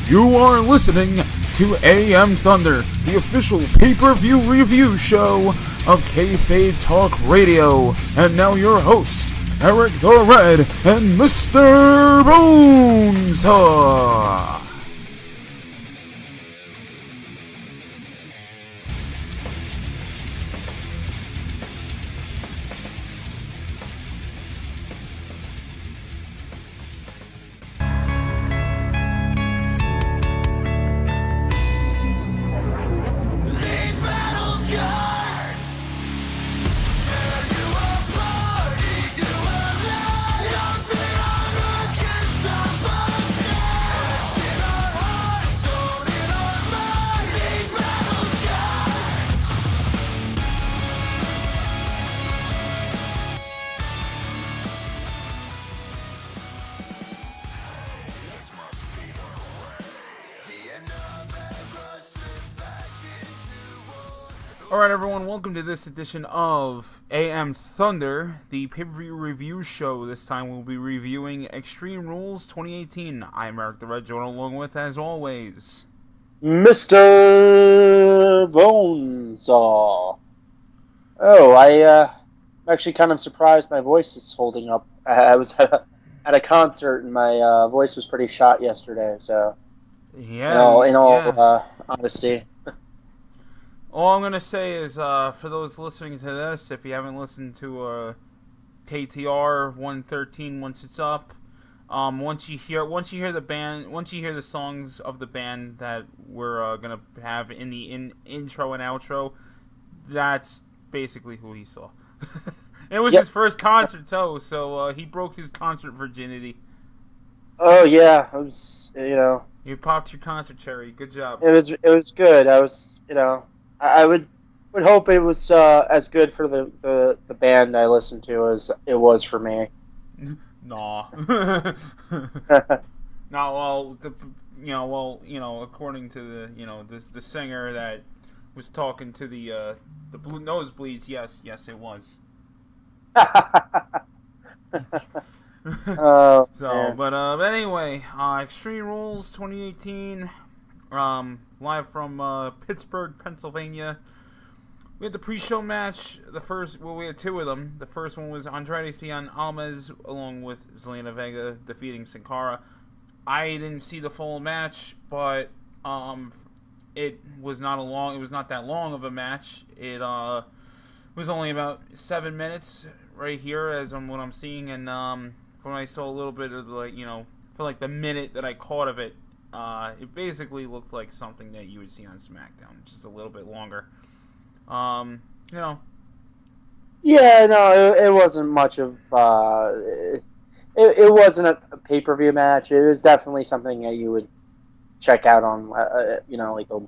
You are listening to AM Thunder, the official pay-per-view review show of Kayfabe Talk Radio. And now your hosts, Eric the Red and Mr. Bones. Alright everyone, welcome to this edition of AM Thunder, the pay-per-view review show. This time we'll be reviewing Extreme Rules 2018. I'm Eric the Red, joined along with, as always, Mr. Bones. I'm actually kind of surprised my voice is holding up. I was at a concert and my voice was pretty shot yesterday, so in all honesty. All I'm going to say is, for those listening to this, if you haven't listened to KTR 113 once it's up, once you hear the songs of the band that we're going to have in the intro and outro, that's basically who he saw. It was his first concert too, so he broke his concert virginity. Oh yeah, it was, You popped your concert cherry. Good job. It was good. I would hope it was as good for the band I listened to as it was for me. Nah. No, according to the singer that was talking to the blue nosebleeds, yes, it was. But anyway, Extreme Rules 2018. Live from Pittsburgh, Pennsylvania. We had the pre-show match. We had two of them. The first one was Andrade Cien Almas along with Zelina Vega defeating Sin Cara. I didn't see the full match, but it was not that long of a match. It was only about 7 minutes right here, as on what I'm seeing, and when I saw a little bit of for the minute that I caught of it. It basically looked like something that you would see on SmackDown, just a little bit longer. Yeah, no, it wasn't much of. It wasn't a pay-per-view match. It was definitely something that you would check out on, like a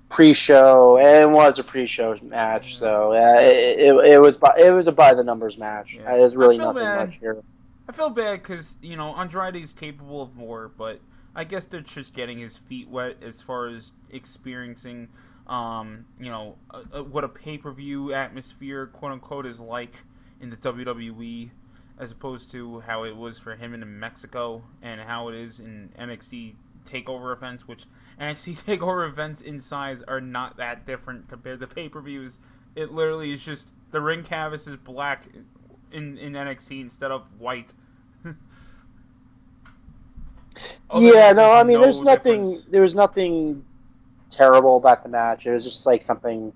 pre-show. And it was a pre-show match, so it was a by the numbers match. Yeah. There's really nothing much here. I feel bad because, Andrade's capable of more, but I guess they're just getting his feet wet as far as experiencing, what a pay-per-view atmosphere, quote-unquote, is like in the WWE, as opposed to how it was for him in Mexico and how it is in NXT TakeOver events, which NXT TakeOver events in size are not that different compared to pay-per-views. It literally is just the ring canvas is black in NXT instead of white. There was nothing terrible about the match. It was just like something.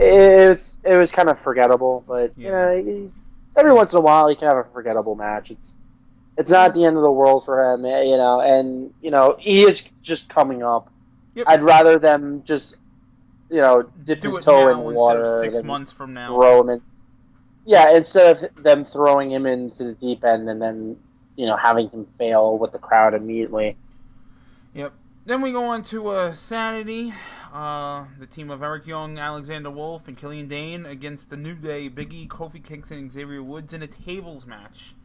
It was kind of forgettable, but every once in a while you can have a forgettable match. It's not the end of the world for him, and he is just coming up. Yep. I'd rather them just dip his toe in the water instead of 6 months from now. Throw him in. Yeah, instead of them throwing him into the deep end and then, having him fail with the crowd immediately. Yep. Then we go on to Sanity, the team of Eric Young, Alexander Wolf, and Killian Dane against the New Day, Big E, Kofi Kingston, and Xavier Woods in a tables match.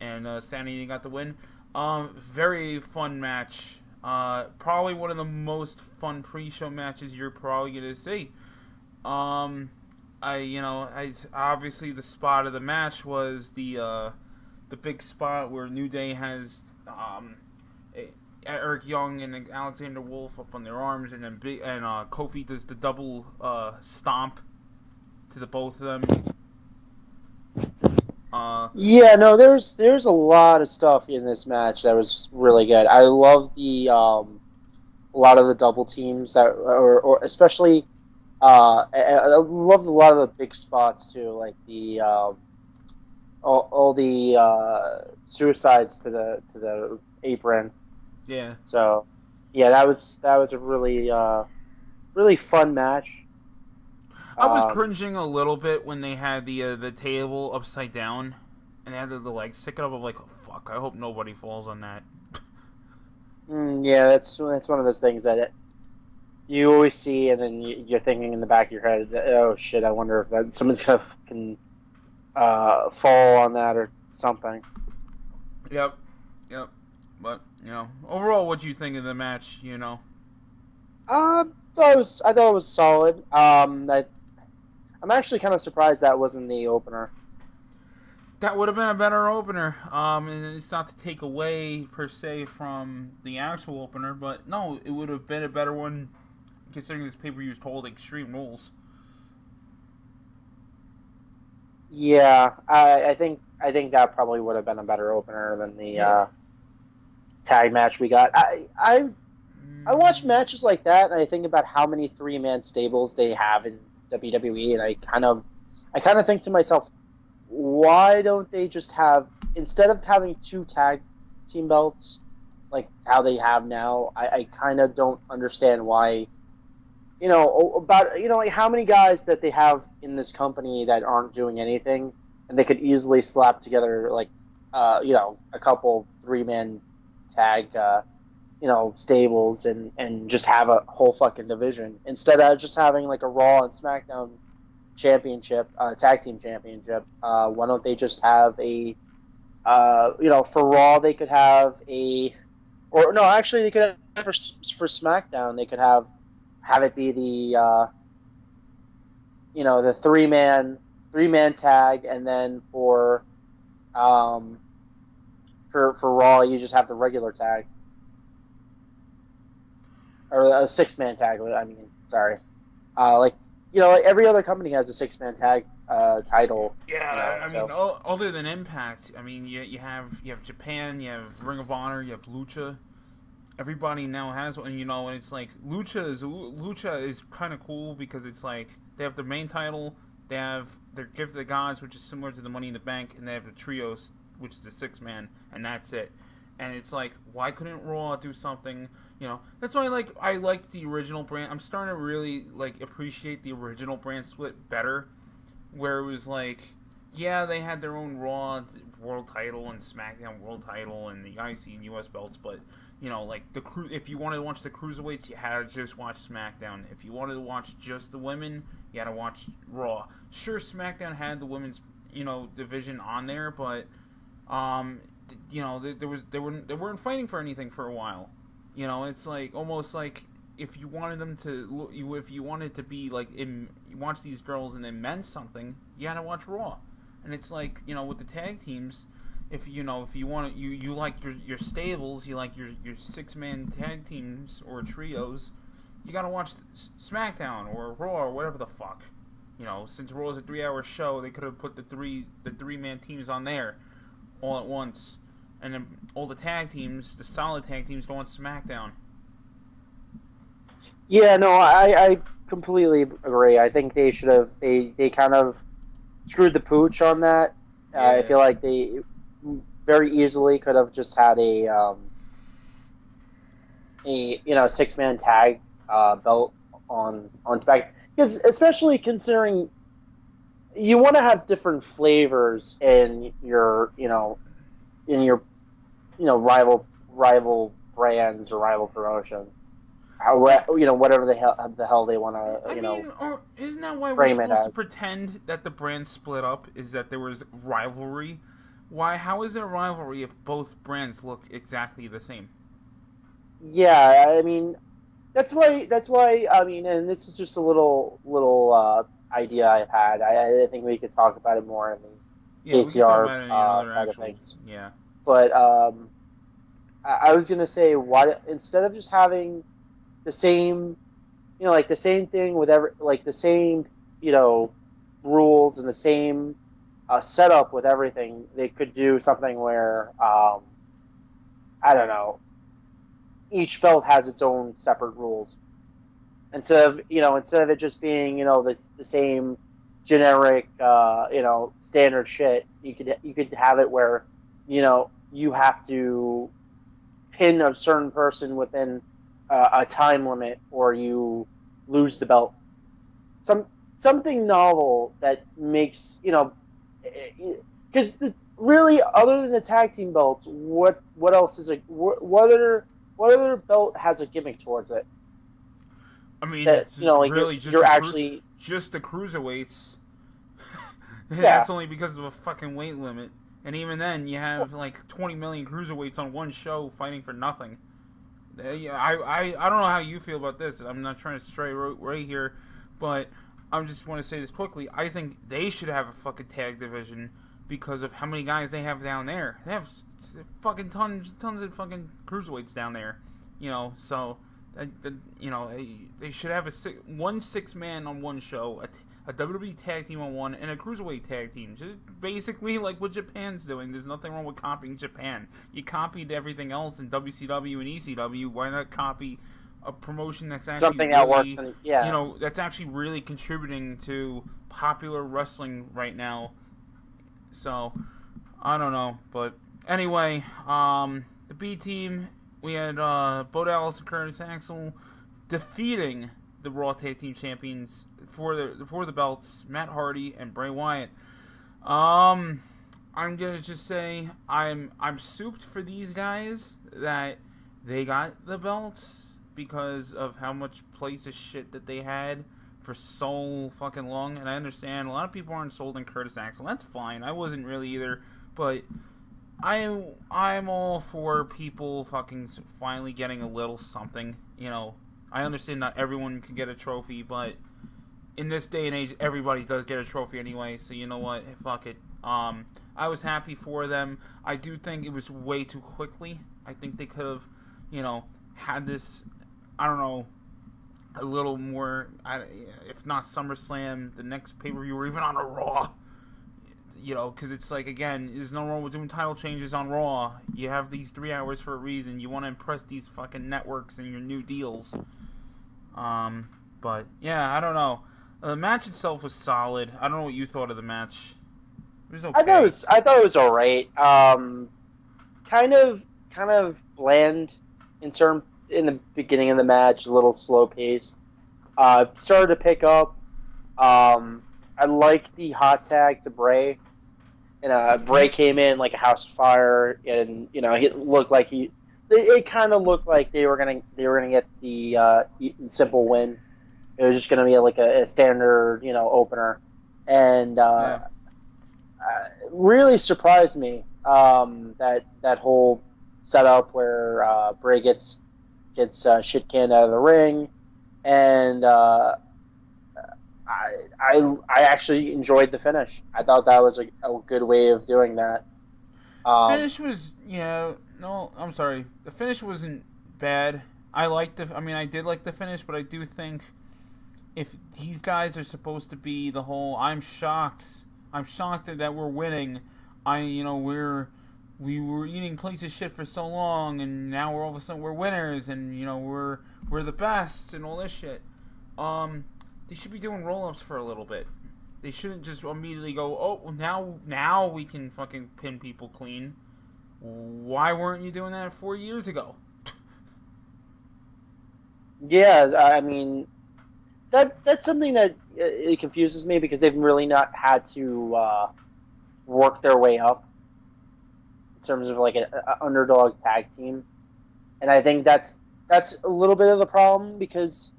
And Sanity got the win. Very fun match. Probably one of the most fun pre-show matches you're probably going to see. I obviously the spot of the match was the big spot where New Day has Eric Young and Alexander Wolf up on their arms, and then Kofi does the double stomp to the both of them. Yeah, no, there's a lot of stuff in this match that was really good. I love the a lot of the double teams that, or especially I loved a lot of the big spots too, like the all the suicides to the apron. Yeah. So yeah, that was a really really fun match. I was cringing a little bit when they had the table upside down, and they had the legs stick it up. I'm like, oh, fuck! I hope nobody falls on that. Yeah, that's one of those things that you always see, and then you're thinking in the back of your head, oh shit! I wonder if someone's gonna fucking fall on that or something. Yep. But overall, what do you think of the match? I thought it was solid. I'm actually kind of surprised that wasn't the opener. That would have been a better opener. And it's not to take away per se from the actual opener, but no, it would have been a better one considering this pay-per-view is called Extreme Rules. Yeah, I think that probably would have been a better opener than the tag match we got. I watch matches like that, and I think about how many 3-man stables they have in WWE, and I kind of think to myself, why don't they just have, instead of having 2 tag team belts like how they have now? I kind of don't understand why. Like how many guys that they have in this company that aren't doing anything, and they could easily slap together like a couple 3-man tag stables and just have a whole fucking division instead of just having like a Raw and SmackDown championship, tag team championship. Why don't they just have a for Raw they could have they could have for SmackDown they could have it be the the 3-man tag, and then for Raw you just have the regular tag. Or a 6-man tag. I mean, sorry. Like every other company has a 6-man tag title. Yeah, I mean, other than Impact, I mean, you have Japan, you have Ring of Honor, you have Lucha. Everybody now has one, and it's like Lucha is kind of cool because it's like they have their main title, they have their Gift of the Gods, which is similar to the Money in the Bank, and they have the Trios, which is the 6-man, and that's it. And it's like, why couldn't Raw do something? That's why I like the original brand. I'm starting to really appreciate the original brand split better, where it was like, yeah, they had their own Raw world title and SmackDown world title and the IC and US belts, but if you wanted to watch the cruiserweights, you had to just watch SmackDown. If you wanted to watch just the women, you had to watch Raw. Sure, SmackDown had the women's division on there, but they weren't fighting for anything for a while. It's like almost like if you wanted them to, if you wanted to be you watch these girls and they meant something, you had to watch Raw. And it's like with the tag teams, if you want you like your stables, you like your 6-man tag teams or trios, you gotta watch SmackDown or Raw or whatever the fuck. Since Raw is a 3-hour show, they could have put the 3-man teams on there all at once. And then all the tag teams, the solid tag teams, go on SmackDown. Yeah, no, I completely agree. I think they should have. They kind of screwed the pooch on that. Yeah. I feel like they very easily could have just had a 6-man tag belt on SmackDown, because especially considering you want to have different flavors in your rival brands or rival promotion. Whatever the hell they want to, isn't that why we're supposed to pretend that the brand split up? Is that there was rivalry? How is there rivalry if both brands look exactly the same? Yeah, I mean, that's why. I mean, and this is just a little idea I've had. I think we could talk about it more in the KTR side of things. Yeah, but I was gonna say, why instead of just having the same, like the same thing with like the same, rules and the same setup with everything, they could do something where, I don't know, each belt has its own separate rules instead of it just being, the same generic, standard shit. You could have it where, you have to pin a certain person within a time limit, or you lose the belt. Something novel that makes, because really, other than the tag team belts, what else is what other belt has a gimmick towards it? I mean, That it's like really you're actually, just the cruiserweights. yeah. That's only because of a fucking weight limit. And even then, you have like 20 million cruiserweights on one show fighting for nothing. I don't know how you feel about this. I'm not trying to stray right here, but I just want to say this quickly. I think they should have a fucking tag division because of how many guys they have down there. They have fucking tons of fucking cruiserweights down there. So they should have one 6-man on one show, a WWE tag team on one, and a cruiserweight tag team. Just basically like what Japan's doing. There's nothing wrong with copying Japan. You copied everything else in WCW and ECW. Why not copy a promotion that's actually Something really, that works? And, yeah. that's actually really contributing to popular wrestling right now. So I don't know, but anyway, the B team. We had Bo Dallas and Curtis Axel defeating the Raw Tag Team Champions for the belts, Matt Hardy and Bray Wyatt. I'm gonna just say I'm souped for these guys that they got the belts because of how much place of shit that they had for so fucking long. And I understand a lot of people aren't sold on Curtis Axel. That's fine. I wasn't really either, but I'm all for people fucking finally getting a little something. I understand not everyone can get a trophy, but in this day and age, everybody does get a trophy anyway. So you know what? Fuck it. I was happy for them. I do think it was way too quickly. I think they could have, had this. I don't know, a little more. If not SummerSlam, the next pay-per-view, or even on a Raw. Because it's like, again, there's no wrong with doing title changes on Raw. You have these 3 hours for a reason. You want to impress these fucking networks and your new deals. But yeah, I don't know. The match itself was solid. I don't know what you thought of the match. It was okay. I thought it was all right. Kind of bland in the beginning of the match, a little slow pace. Started to pick up. I liked the hot tag to Bray. And Bray came in like a house of fire, and he looked like it kind of looked like they were gonna get the simple win. It was just gonna be like a standard opener, and really surprised me that whole setup where Bray gets shit canned out of the ring, and I actually enjoyed the finish. I thought that was a good way of doing that. Finish was, no, I'm sorry. The finish wasn't bad. I did like the finish, but I do think if these guys are supposed to be the whole, I'm shocked that we're winning. We were eating plates of shit for so long, and now all of a sudden we're winners, and we're the best, and all this shit. They should be doing roll-ups for a little bit. They shouldn't just immediately go, oh, now we can fucking pin people clean. Why weren't you doing that 4 years ago? Yeah, I mean, that's something that it confuses me because they've really not had to work their way up in terms of like an underdog tag team, and I think that's a little bit of the problem because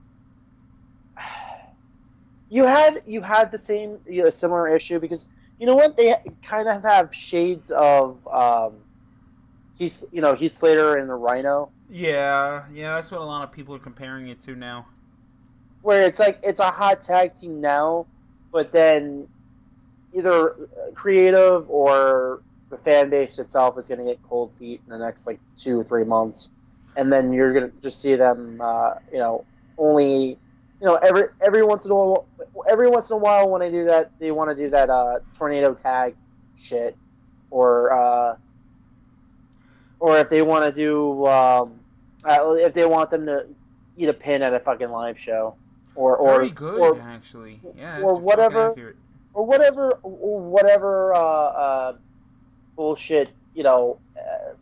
you had the same similar issue because they kind of have shades of Heath Slater and the Rhino. Yeah, that's what a lot of people are comparing it to now. Where it's like it's a hot tag team now, but then either creative or the fan base itself is going to get cold feet in the next like 2 or 3 months, and then you're going to just see them, only, every once in a while when they do that, they want to do that tornado tag shit, or if they want to do, if they want them to eat a pin at a fucking live show, very good, actually. Yeah, or whatever, bullshit,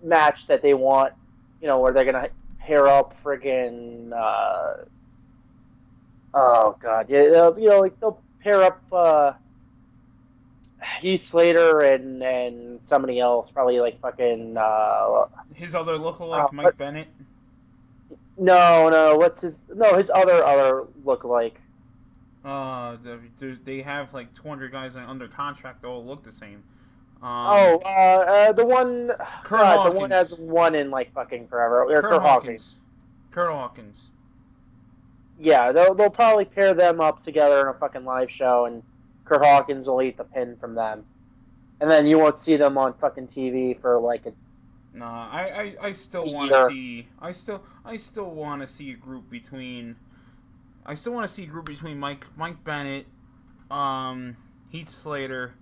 match that they want, where they're gonna pair up friggin', oh god, yeah, they'll pair up Heath Slater and somebody else, probably like fucking his other lookalike, Mike Bennett. No, his other lookalike? They have like 200 guys under contract that all look the same. The one. Kurt God, Hawkins. The one has won in like fucking forever. Kurt Hawkins. Kurt Hawkins. Yeah, they'll probably pair them up together in a fucking live show, and Kurt Hawkins will eat the pin from them, and then you won't see them on fucking TV for like a. No, I still want to see. I still want to see a group between. I still want to see a group between Mike Bennett, Heath Slater,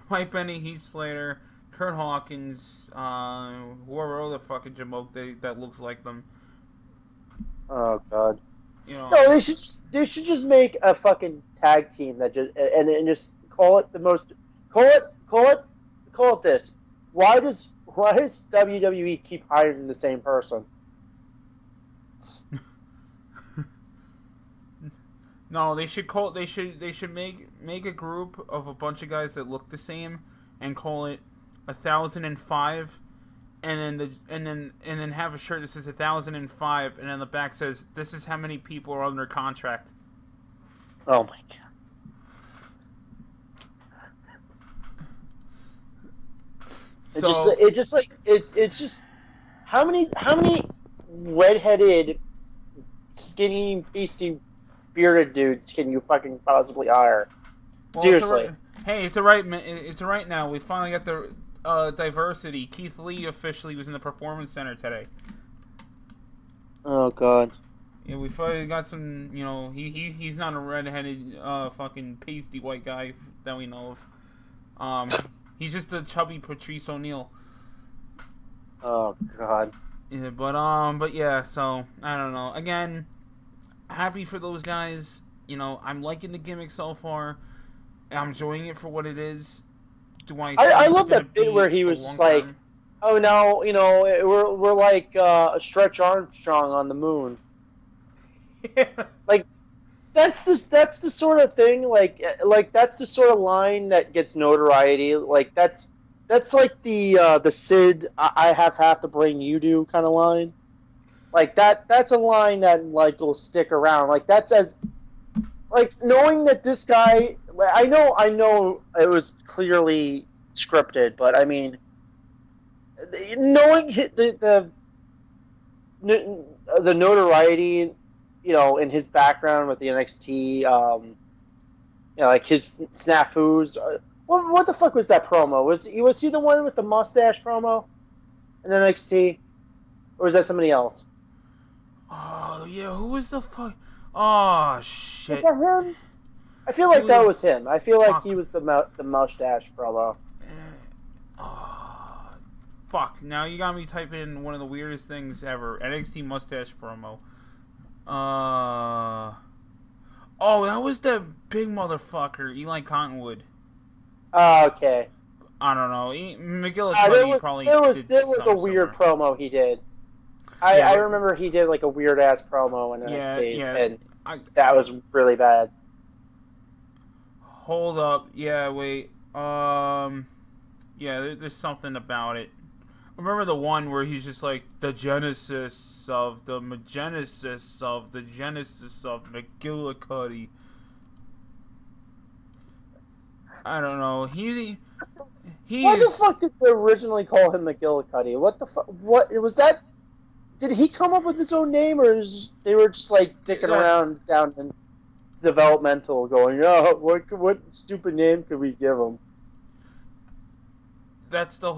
Mike Bennett, Heath Slater, Kurt Hawkins, whoever other fucking jamoke that looks like them. Oh god. No, they should just make a fucking tag team that just call it the most. Call it this. Why does WWE keep hiring the same person? No, they should make a group of a bunch of guys that look the same and call it 1005, and then have a shirt that says 1005, and on the back says this is how many people are under contract. Oh my god. It's just how many redheaded, skinny, beastie, bearded dudes can you fucking possibly hire? Well, seriously. It's a right now. We finally got the diversity. Keith Lee officially was in the Performance Center today. Oh god. Yeah, we finally got some. He's not a redheaded, fucking pasty white guy that we know of. He's just a chubby Patrice O'Neal. Oh god. Yeah, but yeah. So I don't know. Again, happy for those guys. I'm liking the gimmick so far. I'm enjoying it for what it is. I love that bit where he was like, "Oh no, we're like Stretch Armstrong on the moon." Yeah. Like that's the sort of thing. Like that's the sort of line that gets notoriety. Like that's like the Sid I have half the brain you do kind of line. Like that's a line that like will stick around. Like that's as like knowing that this guy. I know it was clearly scripted, but I mean, knowing the notoriety, in his background with the NXT, like his snafus. What the fuck was that promo? Was he the one with the mustache promo in NXT, or was that somebody else? Oh yeah, who was the fuck? Oh shit! Was that him? I feel like that was him. I feel like he was the mustache promo. Oh, fuck. Now you got me typing in one of the weirdest things ever. NXT mustache promo. Oh, that was the big motherfucker, Eli Cottonwood. Okay. I don't know. McGillicuddy probably there was a weird promo he did. I remember he did like a weird ass promo in NXT, and that was really bad. Hold up. Yeah, wait. Yeah, there's something about it. Remember the one where he's just like, the genesis of McGillicuddy. I don't know. Why the fuck did they originally call him McGillicuddy? What the fuck? What was that? Did he come up with his own name, or they were just like dicking around down in developmental, going, "Oh, what stupid name could we give him?" That's the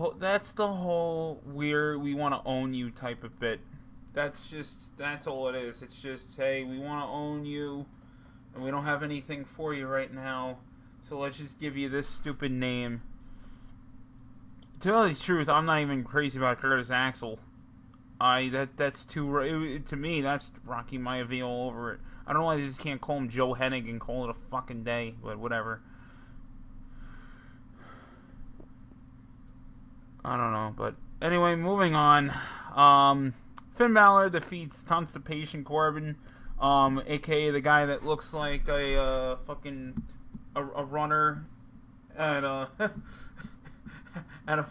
whole weird. We want to own you type of bit. That's all it is. It's just, hey, we want to own you, and we don't have anything for you right now, so let's just give you this stupid name. To tell you the truth, I'm not even crazy about Curtis Axel. That's too, to me, that's Rocky Maivia all over it. I don't know why they just can't call him Joe Hennig and call it a fucking day, but whatever. I don't know, but anyway, moving on. Finn Balor defeats Constipation Corbin, aka the guy that looks like a fucking a runner at a at a.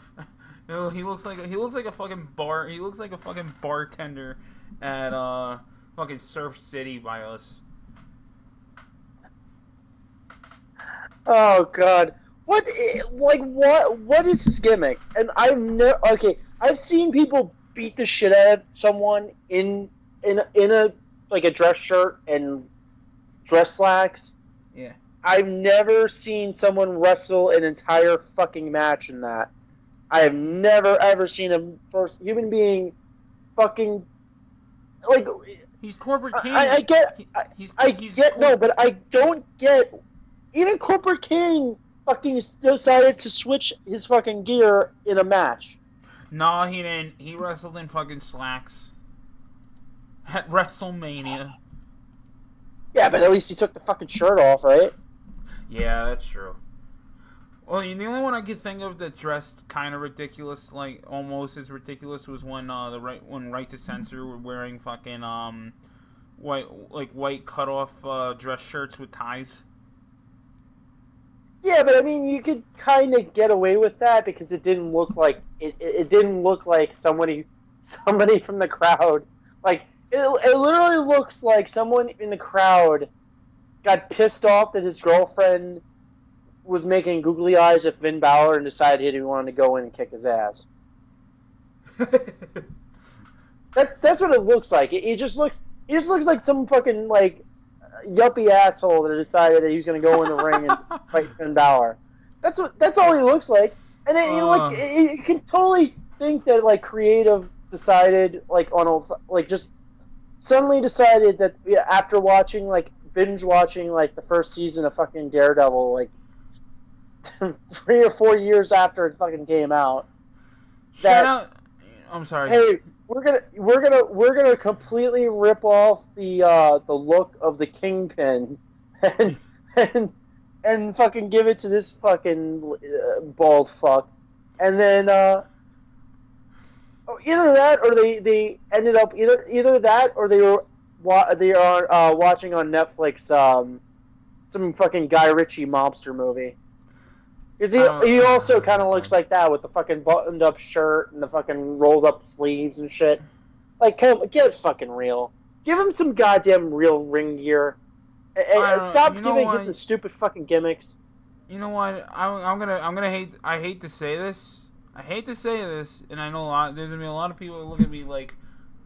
He looks like a fucking bartender at fucking Surf City by us. Oh God. What is his gimmick? And I've seen people beat the shit out of someone in a like a dress shirt and dress slacks. Yeah. I've never seen someone wrestle an entire fucking match in that. I have never ever seen a human being fucking like. He's corporate king. I get. No, but I don't get. Even Corporate King fucking decided to switch his fucking gear in a match. No, he didn't. He wrestled in fucking slacks at WrestleMania. Yeah, but at least he took the fucking shirt off, right? Yeah, that's true. Well, the only one I could think of that dressed kind of ridiculous, like almost as ridiculous, was when Right to Censor were wearing fucking white cut off dress shirts with ties. Yeah, but I mean, you could kind of get away with that because it didn't look like it didn't look like somebody from the crowd. Like it literally looks like someone in the crowd got pissed off that his girlfriend was making googly eyes at Finn Balor and decided he wanted to go in and kick his ass. That's what it looks like. He just looks like some fucking like yuppie asshole that decided that he was going to go in the ring and fight Finn Balor. That's all he looks like. And then you can totally think that like creative decided just suddenly decided that after binge watching the first season of fucking Daredevil, like 3 or 4 years after it fucking came out. I'm sorry. Hey, we're gonna completely rip off the look of the Kingpin and fucking give it to this fucking bald fuck, and then either that or they ended up either that or they are watching on Netflix some fucking Guy Ritchie mobster movie. Because he also kind of looks like that with the fucking buttoned up shirt and the fucking rolled up sleeves and shit. Like, get fucking real. Give him some goddamn real ring gear. And stop giving him the stupid fucking gimmicks. You know what? I hate to say this. And I know there's gonna be a lot of people that look at me like,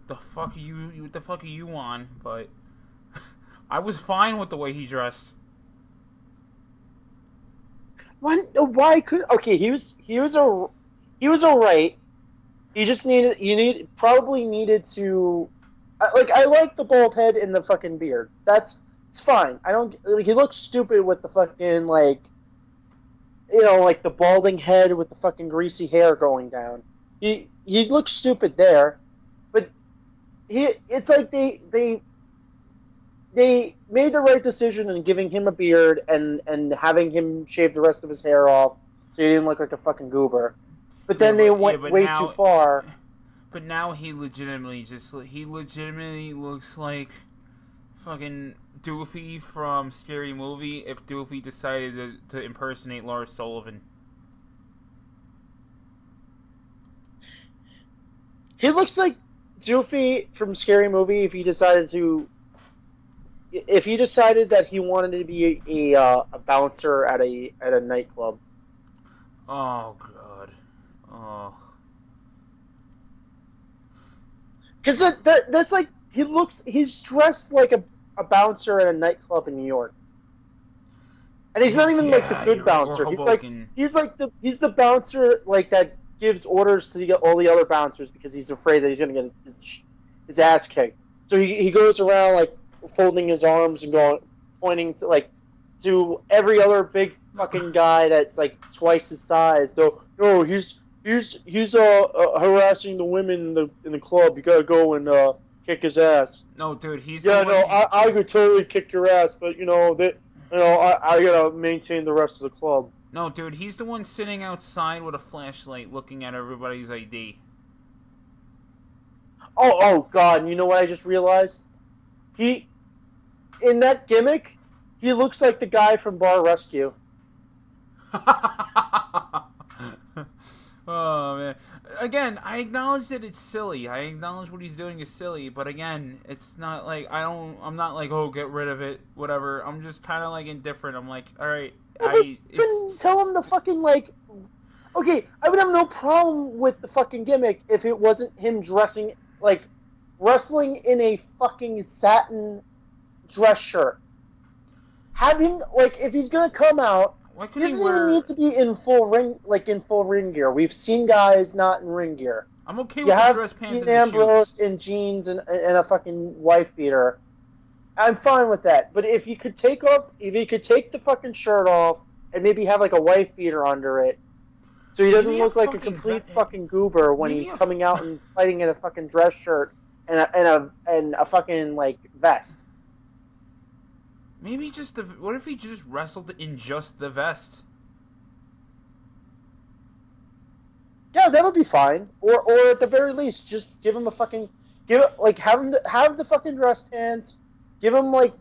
the fuck are you? What the fuck are you on? But I was fine with the way he dressed. Why could he was alright. He just probably needed to I like the bald head and the fucking beard. It's fine. I don't he looks stupid with the fucking the balding head with the fucking greasy hair going down. He looks stupid there, but it's like they made the right decision in giving him a beard and having him shave the rest of his hair off so he didn't look like a fucking goober. But then they went way too far. But now he legitimately looks like fucking Doofy from Scary Movie if Doofy decided to impersonate Lars Sullivan. He looks like Doofy from Scary Movie if he decided that he wanted to be a bouncer at a nightclub. Oh God. Oh. Because that's like he's dressed like a bouncer at a nightclub in New York. And he's not even like the good you're right. Or bouncer. Hoboken. He's the bouncer like that gives orders to all the other bouncers because he's afraid that he's gonna get his ass kicked. So he goes around like folding his arms and pointing to every other big fucking guy that's like twice his size. So no, he's harassing the women in the club. You gotta go and kick his ass. No, dude, he's I could totally kick your ass, but I gotta maintain the rest of the club. No, dude, he's the one sitting outside with a flashlight looking at everybody's ID. Oh God, you know what I just realized? In that gimmick, he looks like the guy from Bar Rescue. Oh, man. Again, I acknowledge that it's silly. I acknowledge what he's doing is silly, but again, it's not like, I'm not like, oh, get rid of it, whatever. I'm just kind of like indifferent. I'm like, alright, tell him the fucking, like, okay, I would have no problem with the fucking gimmick if it wasn't him dressing, like, wrestling in a fucking satin dress shirt. Have him, like, if he's gonna come out, he doesn't even need to be in full ring gear. We've seen guys not in ring gear. I'm okay with the dress pants and the Ambrose shoes. in jeans and a fucking wife beater. I'm fine with that. But if he could take the fucking shirt off and maybe have like a wife beater under it, so he doesn't look like a complete fucking goober when he's coming out and fighting in a fucking dress shirt and a fucking like vest. Maybe what if he just wrestled in just the vest? Yeah, that would be fine. Or at the very least, just give him have the fucking dress pants, give him like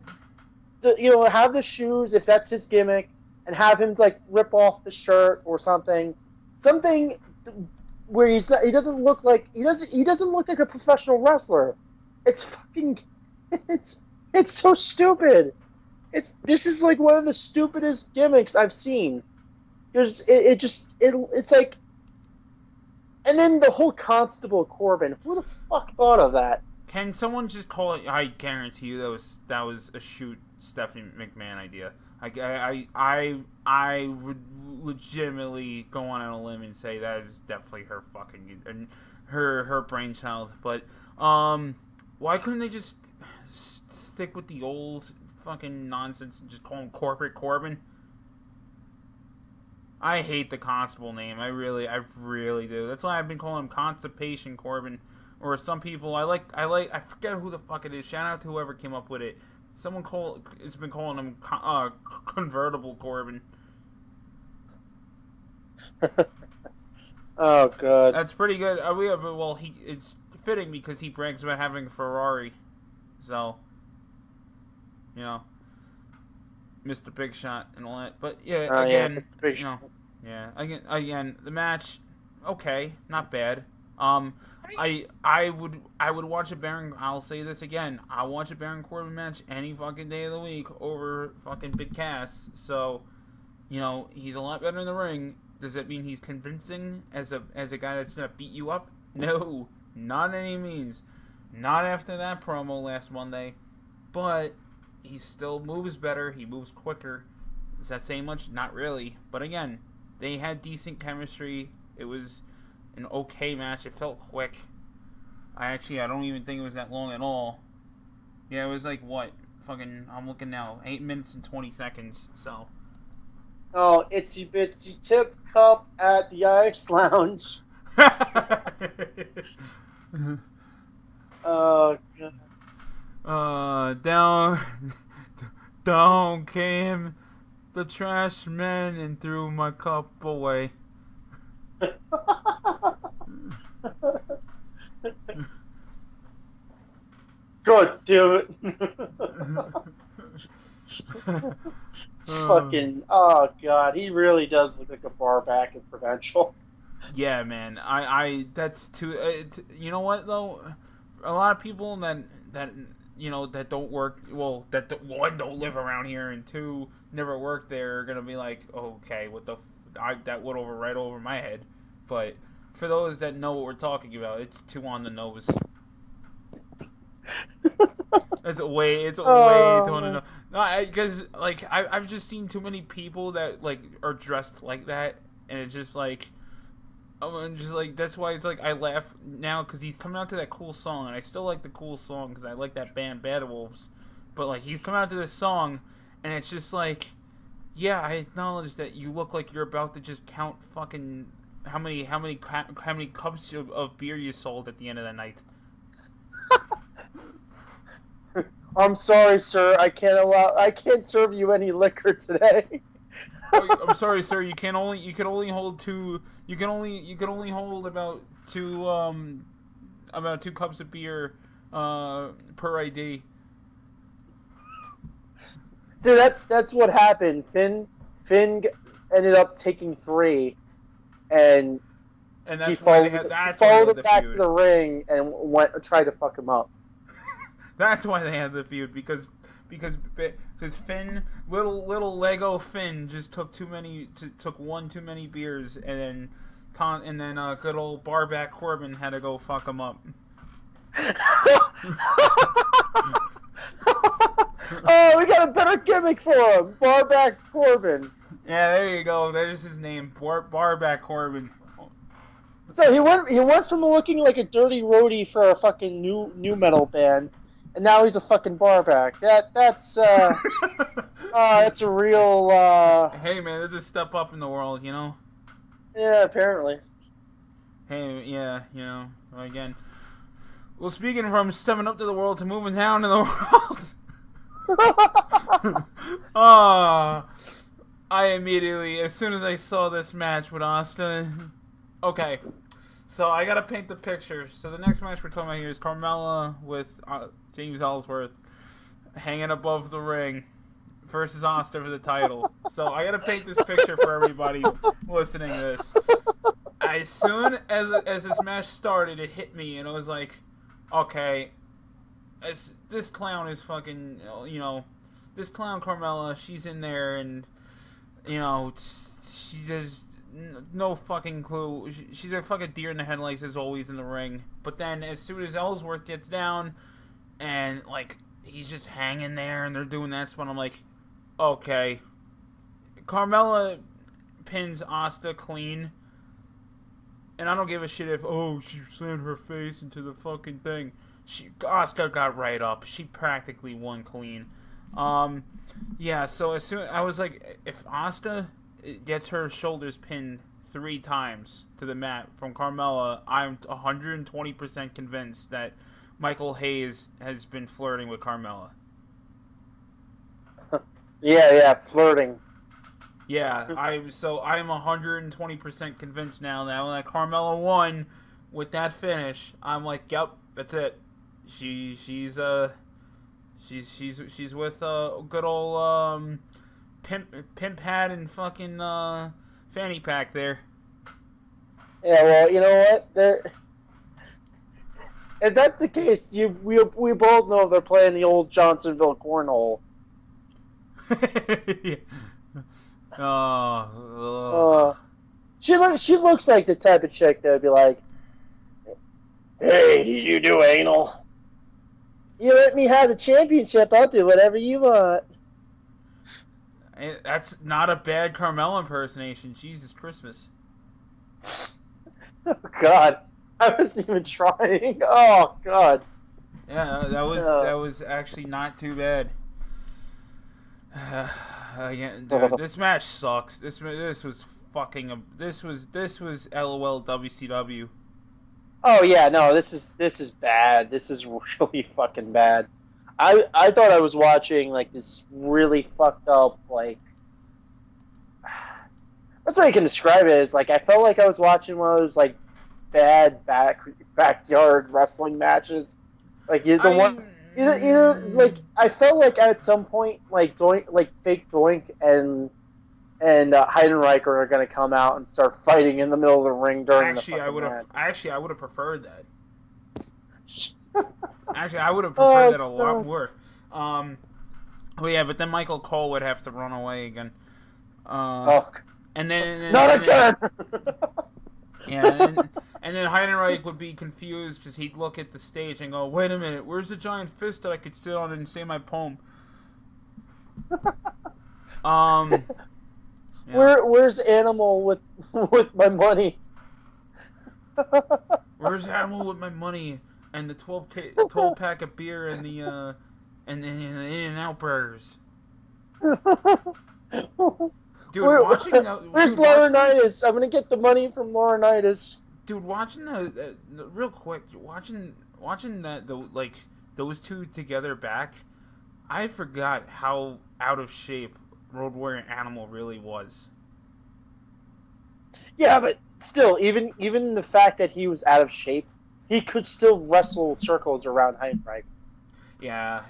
have the shoes if that's his gimmick, and have him like rip off the shirt or something where he doesn't look like a professional wrestler. It's so stupid. This is like one of the stupidest gimmicks I've seen. It's like, and then the whole Constable Corbin. Who the fuck thought of that? Can someone just call it? I guarantee you that was a shoot Stephanie McMahon idea. I would legitimately go on a limb and say that is definitely her fucking and her brainchild. But why couldn't they just stick with the old fucking nonsense and just call him Corporate Corbin? I hate the Constable name. I really do. That's why I've been calling him Constipation Corbin. Or some people I forget who the fuck it is. Shout out to whoever came up with it. Someone has been calling him Convertible Corbin. Oh god. That's pretty good. It's fitting because he brags about having a Ferrari. So, Mr. Big Shot and all that. But yeah, again, again, the match, okay, not bad. I would watch a Baron. I'll say this again. I'll watch a Baron Corbin match any fucking day of the week over fucking Big Cass. So, he's a lot better in the ring. Does that mean he's convincing as a guy that's gonna beat you up? No, not any means. Not after that promo last Monday. But he still moves better. He moves quicker. Does that say much? Not really. But again, they had decent chemistry. It was an okay match. It felt quick. I don't even think it was that long at all. Yeah, it was like what? I'm looking now. 8 minutes and 20 seconds. So. Oh, Itsy Bitsy Tip Cup at the Ice Lounge. Oh god. Down came the trash man and threw my cup away. God damn it. Fucking, oh god, he really does look like a bar back in Prudential. Yeah, man. That's too. You know what though? A lot of people that don't work. Well, one, don't live around here, and two, never worked there, are gonna be like, okay, what the? That went right over my head. But for those that know what we're talking about, it's too on the nose. It's way too enough. No, because like I've just seen too many people that like are dressed like that, and it's just like, I'm just like, that's why it's like I laugh now because he's coming out to that cool song, and I still like the cool song because I like that band Bad Wolves, but like he's coming out to this song, and it's just like, yeah, I acknowledge that you look like you're about to just count fucking how many cups of beer you sold at the end of the night. I'm sorry, sir. I can't serve you any liquor today. I'm sorry, sir. You can only hold two. You can only hold about two cups of beer per ID. See, that's what happened. Finn ended up taking 3, and that's he why followed him back to the ring and tried to fuck him up. That's why they had the feud, because Finn, little Lego Finn, just took one too many beers, and then good old Barback Corbin had to go fuck him up. Oh, we got a better gimmick for him, Barback Corbin. Yeah, there you go. There's his name, Barback Corbin. So he went from looking like a dirty roadie for a fucking new metal band, and now he's a fucking barback. That's a real. Hey man, there's a step up in the world, you know. Yeah, apparently. Hey, yeah, you know. Again, well, speaking from stepping up to the world to moving down to the world. I immediately, as soon as I saw this match with Austin, okay, so I gotta paint the picture. So the next match we're talking about here is Carmella with James Ellsworth hanging above the ring versus Austin for the title. So I gotta paint this picture for everybody listening to this. As soon as this match started, it hit me, and it was like, okay, this clown is fucking, you know, this clown Carmella, she's in there, and, you know, she has no fucking clue. She's a fucking deer in the headlights as always in the ring. But then as soon as Ellsworth gets down, and, like, he's just hanging there, and they're doing that spot, I'm like, okay. Carmella pins Asuka clean, and I don't give a shit if, she slammed her face into the fucking thing. Asuka got right up. She practically won clean. Yeah, so as soon I was like, if Asuka gets her shoulders pinned 3 times to the mat from Carmella, I'm 120% convinced that Michael Hayes has been flirting with Carmella. Yeah, flirting. Yeah, I'm 120% convinced now that when Carmella won with that finish, I'm like, yep, that's it. She's with good old pimp pad and fucking fanny pack there. Yeah, well, you know what? If that's the case, we both know they're playing the old Johnsonville cornhole. Yeah. She looks like the type of chick that would be like, "Hey, did you do anal? You let me have the championship, I'll do whatever you want." That's not a bad Carmella impersonation. Jesus Christmas. Oh God, I wasn't even trying. Oh God. Yeah, that was actually not too bad. Again, dude, this match sucks. This was fucking. This was LOL WCW. Oh yeah, no, this is bad. This is really fucking bad. I thought I was watching like this really fucked up, like, that's the way I can describe it. Is like I felt like I was watching one of those like bad backyard wrestling matches, like ones. Either like I felt like at some point like fake Doink and Heidenreicher are going to come out and start fighting in the middle of the ring during the fucking match. I would have preferred that. Actually, I would have preferred that a lot more. Well, yeah, but then Michael Cole would have to run away again. And then not again. Yeah, and then Heidenreich would be confused because he'd look at the stage and go, "Wait a minute, where's the giant fist that I could sit on and say my poem?" Yeah. Where's Animal with my money? Where's Animal with my money and the 12 pack of beer and the In-N-Out burgers? Dude, where's Laurinaitis? I'm gonna get the money from Laurinaitis. Dude, watching real quick, watching that those two together back, I forgot how out of shape Road Warrior Animal really was. Yeah, but still, even the fact that he was out of shape, he could still wrestle circles around Heidenreich. Yeah.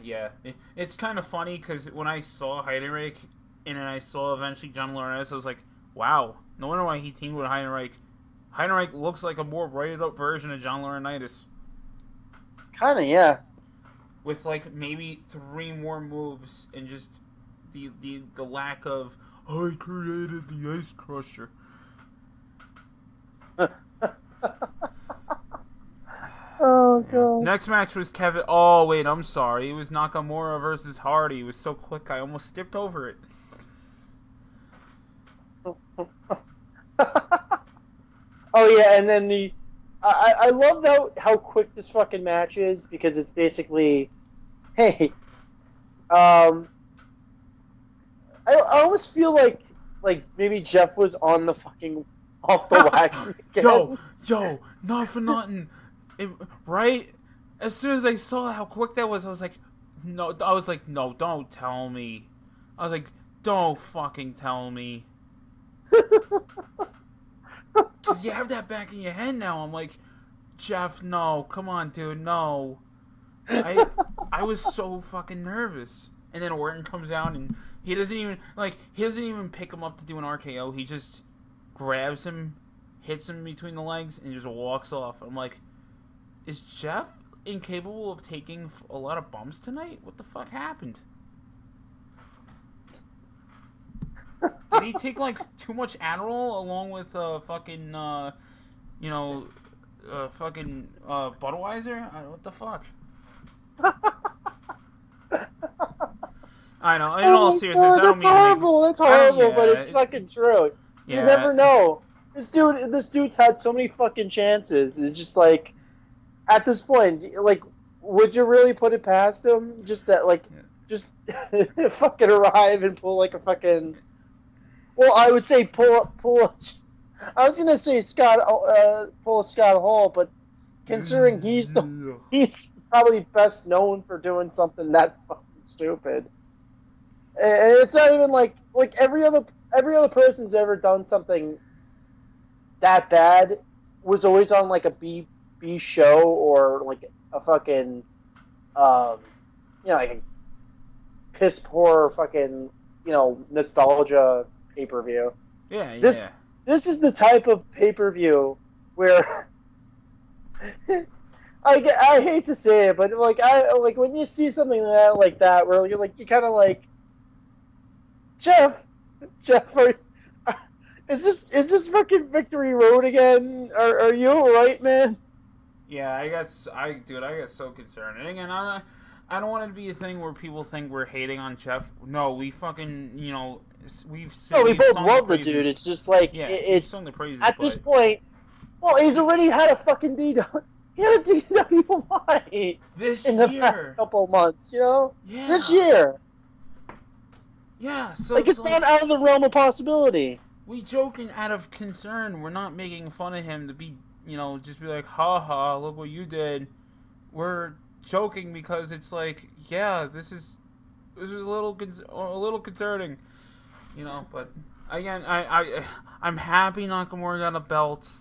It's kind of funny because when I saw Heidenreich and then I saw eventually John Laurinaitis, I was like, wow, no wonder why he teamed with Heidenreich. Heidenreich looks like a more roided up version of John Laurinaitis. Kinda, yeah. With like maybe 3 more moves and just the lack of I created the Ice Crusher. Oh god. Next match was Kevin. Oh wait, I'm sorry. It was Nakamura versus Hardy. It was so quick, I almost skipped over it. Oh yeah, and then I love how quick this fucking match is because it's basically, hey, I almost feel like maybe Jeff was on the fucking off the wagon again. Yo, not for nothing. Right? As soon as I saw how quick that was, I was like, no, don't tell me. I was like, don't fucking tell me. Because you have that back in your head now. I'm like, Jeff, no, come on, dude, no. I was so fucking nervous. And then Orton comes out and he doesn't even pick him up to do an RKO. He just grabs him, hits him between the legs, and just walks off. I'm like, is Jeff incapable of taking a lot of bumps tonight? What the fuck happened? Did he take like too much Adderall along with fucking Budweiser? What the fuck? I know. In all seriousness, I don't mean horrible. That's horrible, but it's fucking true. You never know. This dude's had so many fucking chances. It's just like, at this point, like, would you really put it past him? Just fucking arrive and pull like a fucking. Well, I would say pull. I was gonna say pull Scott Hall, but considering he's probably best known for doing something that fucking stupid. And it's not even like every other person's ever done something that bad was always on like a B show or like a fucking like a piss poor fucking nostalgia pay-per-view. Yeah. This is the type of pay-per-view where I hate to say it, but like when you see something like that where you're like, you kind of like, Jeff, is this fucking Victory Road again? Are you alright, man? Yeah, I got so concerned. And again, I don't want it to be a thing where people think we're hating on Jeff. No, we fucking, we both love the dude. It's just like, it's sung the praises, at this point. Well, he's already had a fucking DW. He had a DWI in the past couple months, Yeah. This year. Yeah, so it's not out of the realm of possibility. We joking out of concern. We're not making fun of him to be, just be like, ha ha, look what you did. We're joking because it's like, yeah, this is a little concerning, But again, I'm happy Nakamura got a belt,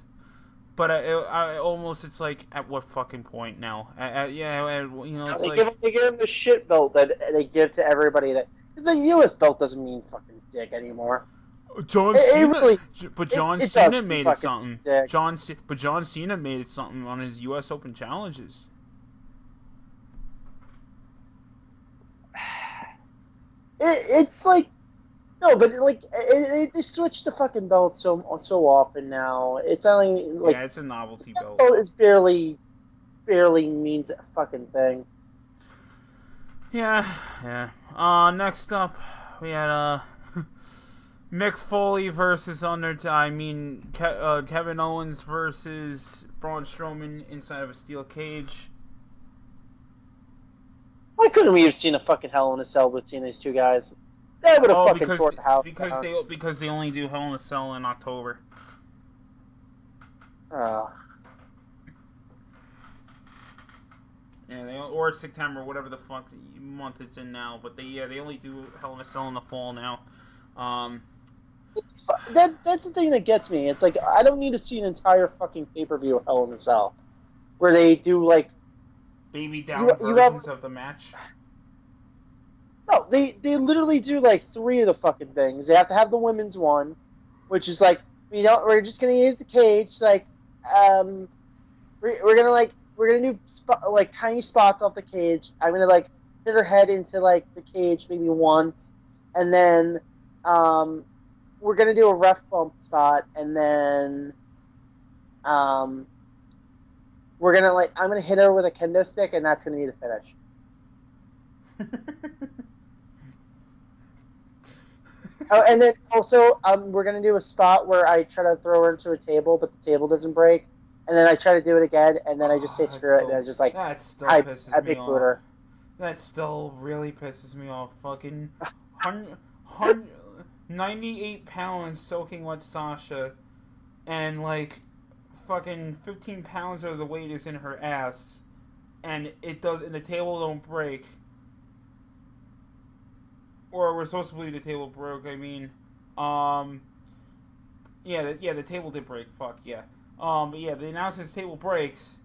but I almost, it's like, at what fucking point now? It's they give him the shit belt that they give to everybody because the U.S. belt doesn't mean fucking dick anymore. John Cena made it something. John Cena made it something on his U.S. Open challenges. It's like, No, but like they switch the fucking belt so often now. It's only like Yeah, it's a novelty belt. belt is barely means a fucking thing. Yeah, yeah. Next up, we had Mick Foley versus Kevin Owens versus Braun Strowman inside of a steel cage. Why couldn't we have seen a fucking Hell in a Cell between these two guys? That would have fucking torn the house down. Because they only do Hell in a Cell in October. Oh. Yeah, or September, whatever the fuck month it's in now. But they only do Hell in a Cell in the fall now. That's the thing that gets me. It's like I don't need to see an entire fucking pay-per-view of Hell in a Cell where they do like baby down versions of the match. No, they literally do like 3 of the fucking things. They have to have the women's one, which is like we're just gonna use the cage. Like we're gonna do like tiny spots off the cage. I'm gonna like hit her head into like the cage maybe once, and then we're gonna do a ref bump spot, and then we're gonna I'm gonna hit her with a kendo stick, and that's gonna be the finish. Oh, and then also we're gonna do a spot where I try to throw her into a table, but the table doesn't break, and then I try to do it again, and then I just say screw it, and I just like that still pisses me off. her. That still really pisses me off. Fucking 98 pounds soaking wet Sasha, and like fucking 15 pounds of the weight is in her ass, and the table don't break. Or we're supposed to believe the table broke. I mean, the table did break. Fuck yeah. But yeah, the announcer's table breaks,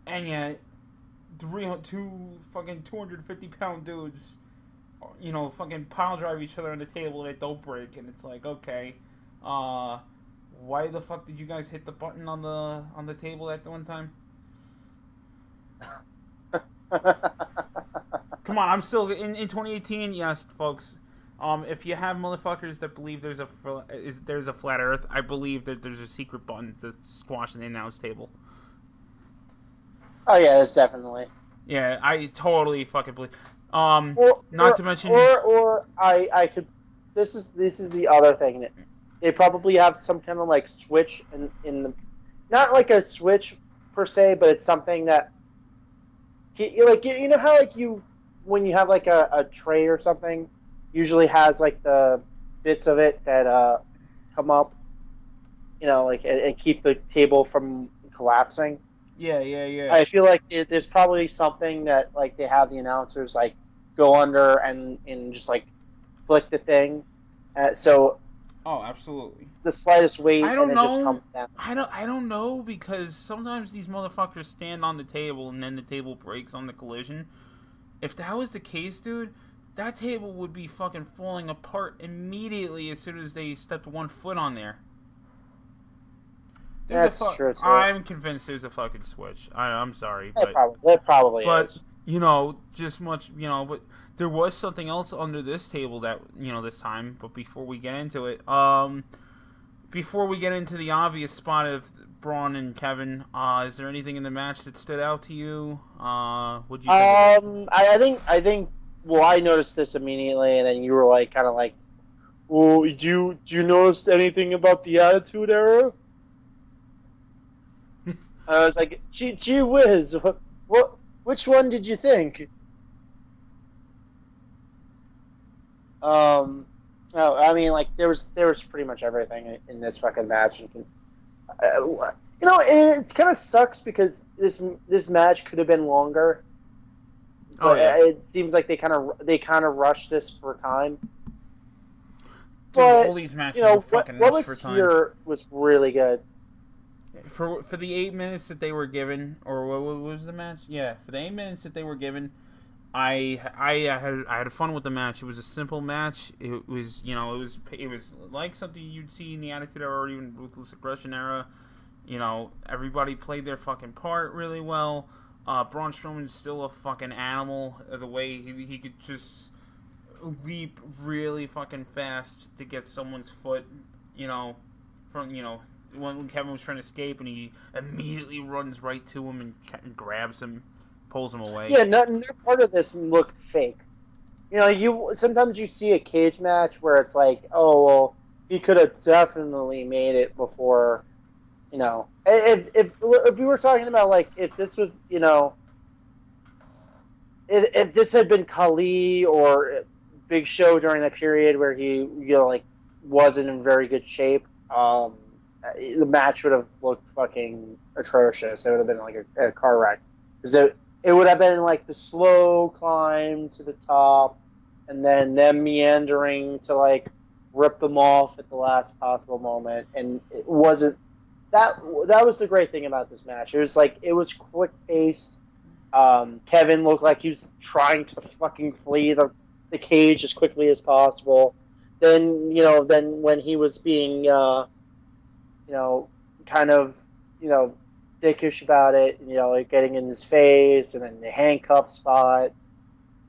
and yet, two fucking 250-pound dudes, fucking pile drive each other on the table and it don't break, and it's like, okay, why the fuck did you guys hit the button on the table at the one time? Come on, I'm still in 2018. Yes, folks. If you have motherfuckers that believe there's a flat Earth, I believe that there's a secret button to squash the announce table. Oh yeah, there's definitely. Yeah, I totally fucking believe. I could. This is the other thing that they probably have some kind of like switch in the, not like a switch per se, but it's something that. You know how like when you have like a tray or something, usually has like the bits of it that come up, and keep the table from collapsing. Yeah. I feel like there's probably something that like they have the announcers like go under and just like flick the thing, so. Oh, absolutely. The slightest weight, I don't and know. it just comes down. I don't know, because sometimes these motherfuckers stand on the table and then the table breaks on the collision. If that was the case, dude, that table would be fucking falling apart immediately as soon as they stepped one foot on there. That's true. I'm convinced there's a fucking switch. I'm sorry, but it probably is. But there was something else under this table that this time. But before we get into it, before we get into the obvious spot of Braun and Kevin, is there anything in the match that stood out to you? What'd you think of it? I think. Well, I noticed this immediately, and then you were like, kind of like, "Well, do you notice anything about the Attitude Era?" I was like, "Gee whiz, what? Which one did you think?" No, I mean, like there was pretty much everything in this fucking match. It kind of sucks because this match could have been longer. But it seems like they kind of rushed this for time. Dude, but all these matches were fucking rushed for time. What was here was really good. For the 8 minutes that they were given, or what was the match? Yeah, for the 8 minutes that they were given, I had fun with the match. It was a simple match. It was it was like something you'd see in the Attitude Era or even Ruthless Aggression Era. Everybody played their fucking part really well. Braun Strowman's still a fucking animal. The way he could just leap really fucking fast to get someone's foot, from when Kevin was trying to escape, and he immediately runs right to him and grabs him, pulls him away. Yeah, no part of this looked fake. Sometimes you see a cage match where it's like, oh well, he could have definitely made it before. If we were talking about like if this was if this had been Khali or Big Show during that period where he wasn't in very good shape, the match would have looked fucking atrocious. It would have been like a car wreck because it would have been like the slow climb to the top, and then them meandering to like rip them off at the last possible moment, and it wasn't. That was the great thing about this match. It was quick paced. Kevin looked like he was trying to fucking flee the cage as quickly as possible. Then when he was being kind of dickish about it, like getting in his face and then the handcuff spot.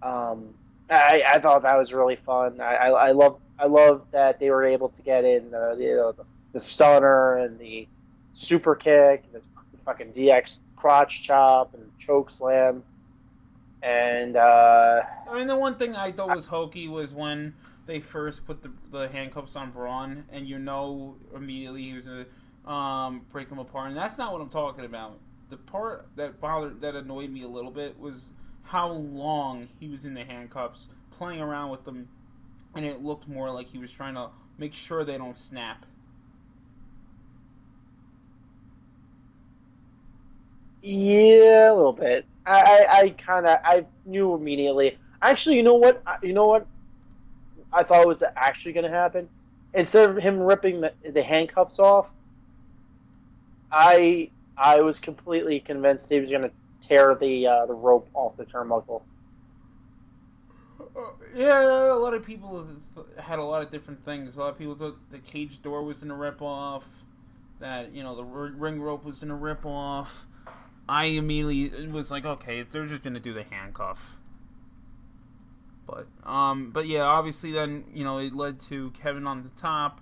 I thought that was really fun. I love that they were able to get in the stunner and the super kick, and the fucking DX crotch chop and choke slam. And I mean, the one thing I thought was hokey was when they first put the handcuffs on Braun, and immediately he was gonna break them apart. And that's not what I'm talking about. The part that annoyed me a little bit was how long he was in the handcuffs, playing around with them, and it looked more like he was trying to make sure they don't snap. Yeah, a little bit. I knew immediately. Actually, you know what? I thought was actually going to happen. Instead of him ripping the handcuffs off, I was completely convinced he was going to tear the rope off the turnbuckle. Yeah, a lot of people had a lot of different things. A lot of people thought the cage door was going to rip off, that the ring rope was going to rip off. I immediately was like, okay, they're just gonna do the handcuff. But yeah, obviously then it led to Kevin on the top,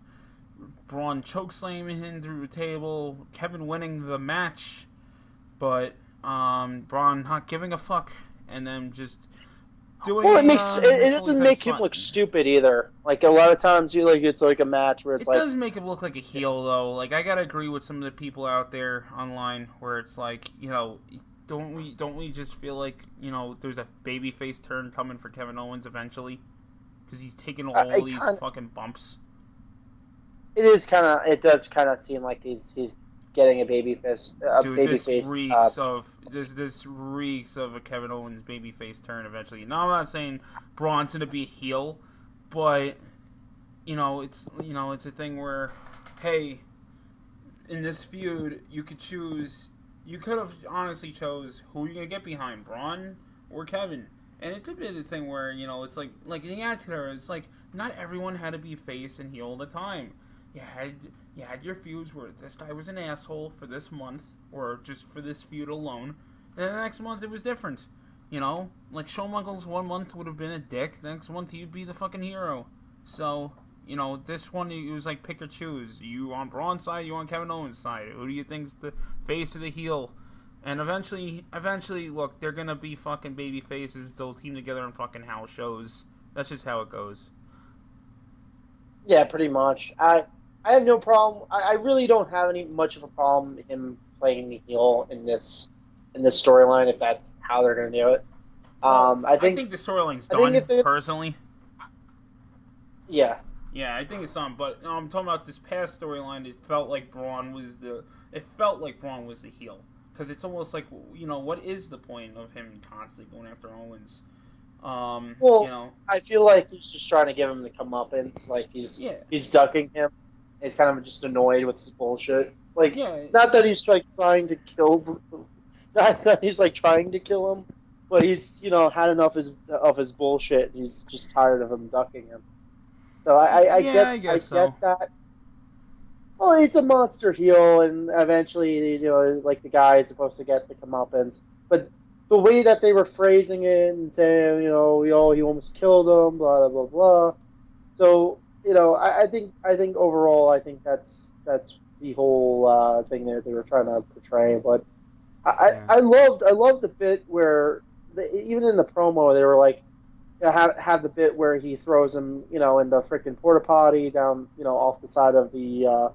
Braun chokeslamming him through the table, Kevin winning the match, but Braun not giving a fuck, and then just doing. Well, it doesn't make him look stupid either. Like a lot of times, it's like a match where it does make him look like a heel though. Like I gotta agree with some of the people out there online where it's like don't we just feel like there's a babyface turn coming for Kevin Owens eventually because he's taking all these fucking bumps. It does kind of seem like he's getting a babyface. This reeks of a Kevin Owens babyface turn eventually. Now I'm not saying Braun's gonna be a heel, but it's a thing where, hey, in this feud you could choose. You could have honestly chose who you're gonna get behind, Braun or Kevin, and it could be the thing where it's like in the Attitude Era, it's like not everyone had to be face and heel all the time. You had your feuds where this guy was an asshole for this month, or just for this feud alone, and the next month it was different. Like Shawn Michaels one month would have been a dick, the next month he'd be the fucking hero. So, this one it was like pick or choose. You on Braun's side, you on Kevin Owens' side. Who do you think's the face or the heel? And eventually, look, they're gonna be fucking baby faces. They'll team together on fucking house shows. That's just how it goes. Yeah, pretty much. I have no problem. I really don't have much of a problem him playing the heel in this storyline if that's how they're going to do it. I think the storyline's done personally. Yeah. Yeah, I think it's done. But I'm talking about this past storyline. It felt like Braun was the heel because it's almost like what is the point of him constantly going after Owens? I feel like he's just trying to give him the comeuppance. Like he's ducking him. He's kind of just annoyed with his bullshit. Like, not that he's trying to kill, not that he's trying to kill him, but he's had enough of his bullshit. He's just tired of him ducking him. So I get that. Well, it's a monster heel, and eventually, the guy is supposed to get the comeuppance. But the way that they were phrasing it and saying, he almost killed him, blah blah blah blah. So I think overall, I think that's the whole thing that they were trying to portray. But Yeah. I loved the bit where even in the promo they were like, have the bit where he throws him, in the freaking porta potty down, off the side of the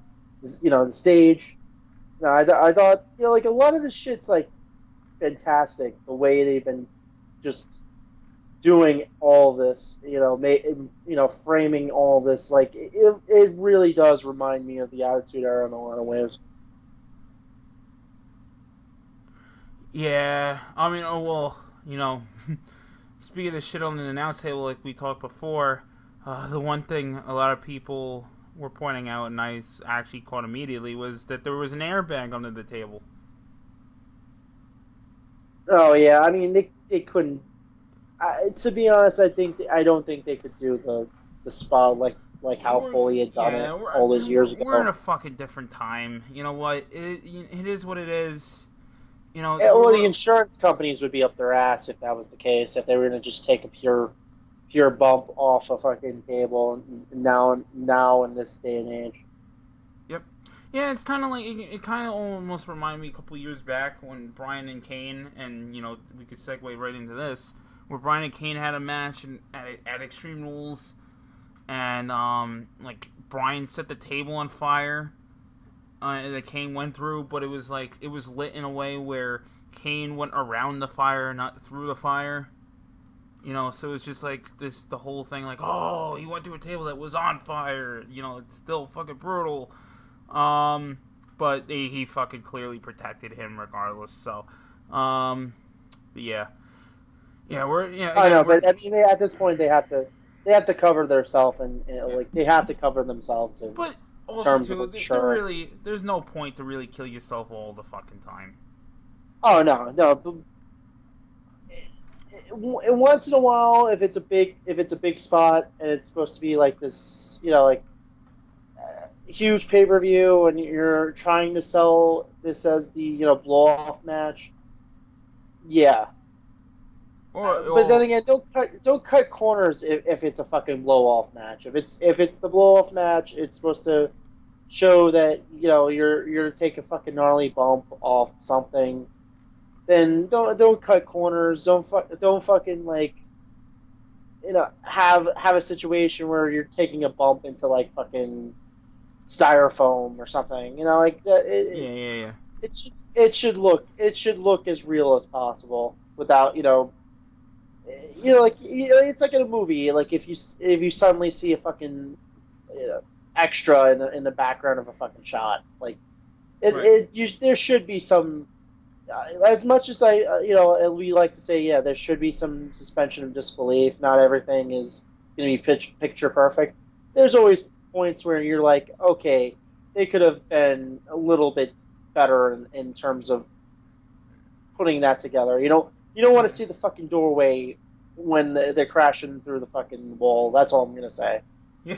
stage. I thought, like a lot of this shit's like fantastic. The way they've been just doing all this, framing all this, like it really does remind me of the Attitude Era in a lot of ways. Yeah, I mean, oh well, speaking of shit on the announce table, like we talked before, the one thing a lot of people were pointing out, and I actually caught immediately, was that there was an airbag under the table. Oh yeah, I mean they couldn't. To be honest, I don't think they could do the spot like how Foley had done it all those years We're in ago. a fucking different time. You know what? It is what it is. Well, the insurance companies would be up their ass if that was the case. If they were going to just take a pure bump off a fucking table now in this day and age. Yep. Yeah, it's kind of like it kind of almost reminded me a couple years back when Bryan and Kane, and we could segue right into this, where Bryan and Kane had a match at Extreme Rules, and like Bryan set the table on fire. That Kane went through, but it was lit in a way where Kane went around the fire, not through the fire. So it's just like the whole thing, like, oh, he went through a table that was on fire. It's still fucking brutal. But he fucking clearly protected him regardless. So, but yeah, I know, but I mean, at this point they have to cover themselves like they have to cover themselves in but also terms too, of insurance. there's no point to really kill yourself all the fucking time. Oh no. Once in a while, if it's a big spot and it's supposed to be like this, huge pay per view, and you're trying to sell this as the blow off match, yeah. But then again, don't cut corners if it's a fucking blow off match. If it's the blow off match, it's supposed to show that you're take a fucking gnarly bump off something. Then don't cut corners. Don't fucking like have a situation where you're taking a bump into like fucking styrofoam or something. Like that. Yeah. It should look as real as possible without it's like in a movie. Like if you suddenly see a fucking extra in the background of a fucking shot, like there should be some. As much as we like to say, yeah, there should be some suspension of disbelief. Not everything is going to be picture perfect. There's always points where you're like, okay, they could have been a little bit better in terms of putting that together. You don't want to see the fucking doorway when they're crashing through the fucking wall. That's all I'm gonna say. Yeah.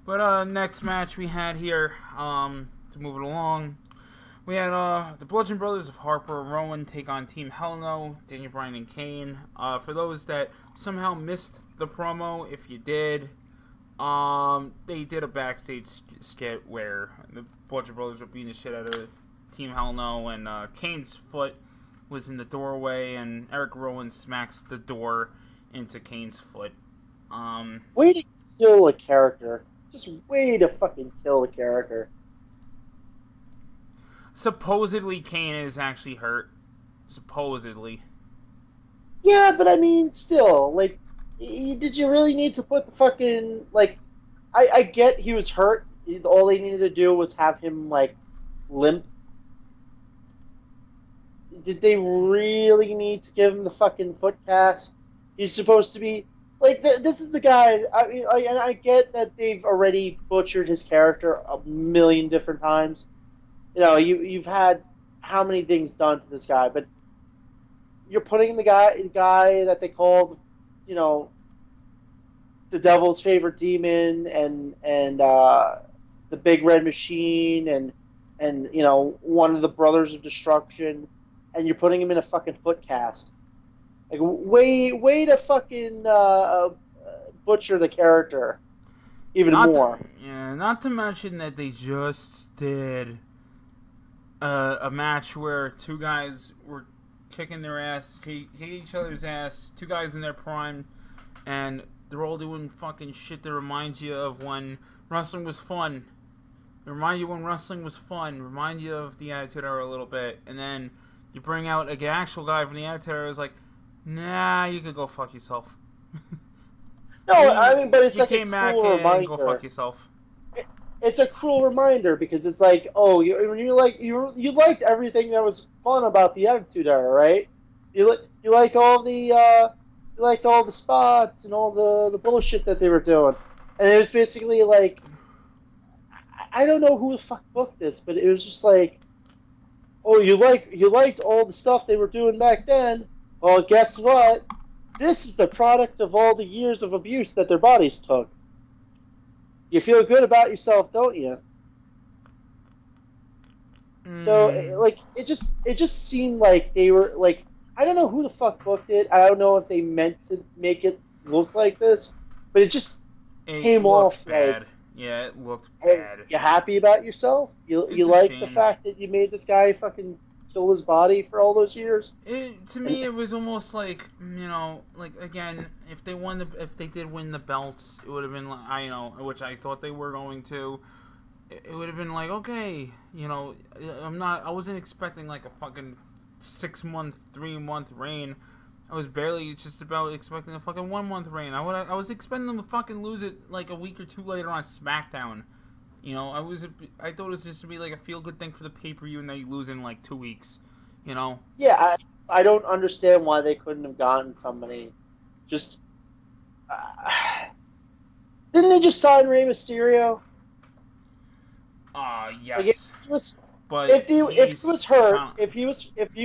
But next match we had here, to move it along, we had the Bludgeon Brothers of Harper and Rowan take on Team Hell No, Daniel Bryan and Kane. For those that somehow missed the promo, if you did, they did a backstage skit where the Bludgeon Brothers were beating the shit out of Team Hell No, and Kane's foot was in the doorway, and Eric Rowan smacks the door into Kane's foot. Way to kill a character. Just way to fucking kill a character. Supposedly Kane is actually hurt. Supposedly. Yeah, but I mean, still, like, did you really need to put the fucking, like, I get he was hurt. All they needed to do was have him, like, limp. Did they really need to give him the fucking foot cast? He's supposed to be, like, this is the guy, I mean, like, and I get that they've already butchered his character a million different times. You've had how many things done to this guy, but you're putting the guy that they called, the devil's favorite demon and the big red machine and one of the brothers of destruction, and you're putting him in a fucking foot cast. Like, way to fucking butcher the character even more. Not to mention that they just did a match where two guys were kicking their ass, kicking each other's ass, two guys in their prime, and they're all doing fucking shit that reminds you of when wrestling was fun. Remind you when wrestling was fun. Remind you of the Attitude Era a little bit. And then you bring out an actual guy from the Attitude Era who's like, nah, you could go fuck yourself. No, I mean, but it's like a cruel reminder. Go fuck yourself. It's a cruel reminder because it's like, oh, you liked everything that was fun about the Attitude Era, right? You like all the you liked all the spots and all the bullshit that they were doing, and it was basically like, I don't know who the fuck booked this, but it was just like, oh, you liked all the stuff they were doing back then. Well, guess what? This is the product of all the years of abuse that their bodies took. You feel good about yourself, don't you? So, like, it just seemed like they were, like, I don't know who the fuck booked it. I don't know if they meant to make it look like this, but it came off bad. Like, yeah, it looked bad. You happy about yourself? You like the fact that you made this guy fucking kill his body for all those years? To me, it was almost like, like, again, if they did win the belts, it would have been like, which I thought they were going to. It would have been like, okay, I wasn't expecting like a fucking 6-month, 3-month reign. I was barely just about expecting a fucking 1-month reign. I was expecting them to fucking lose it like a week or two later on SmackDown. I thought it was just to be like a feel good thing for the pay-per-view, and then you lose in like 2 weeks. Yeah, I don't understand why they couldn't have gotten somebody. Just didn't they just sign Rey Mysterio? Yes. Like if he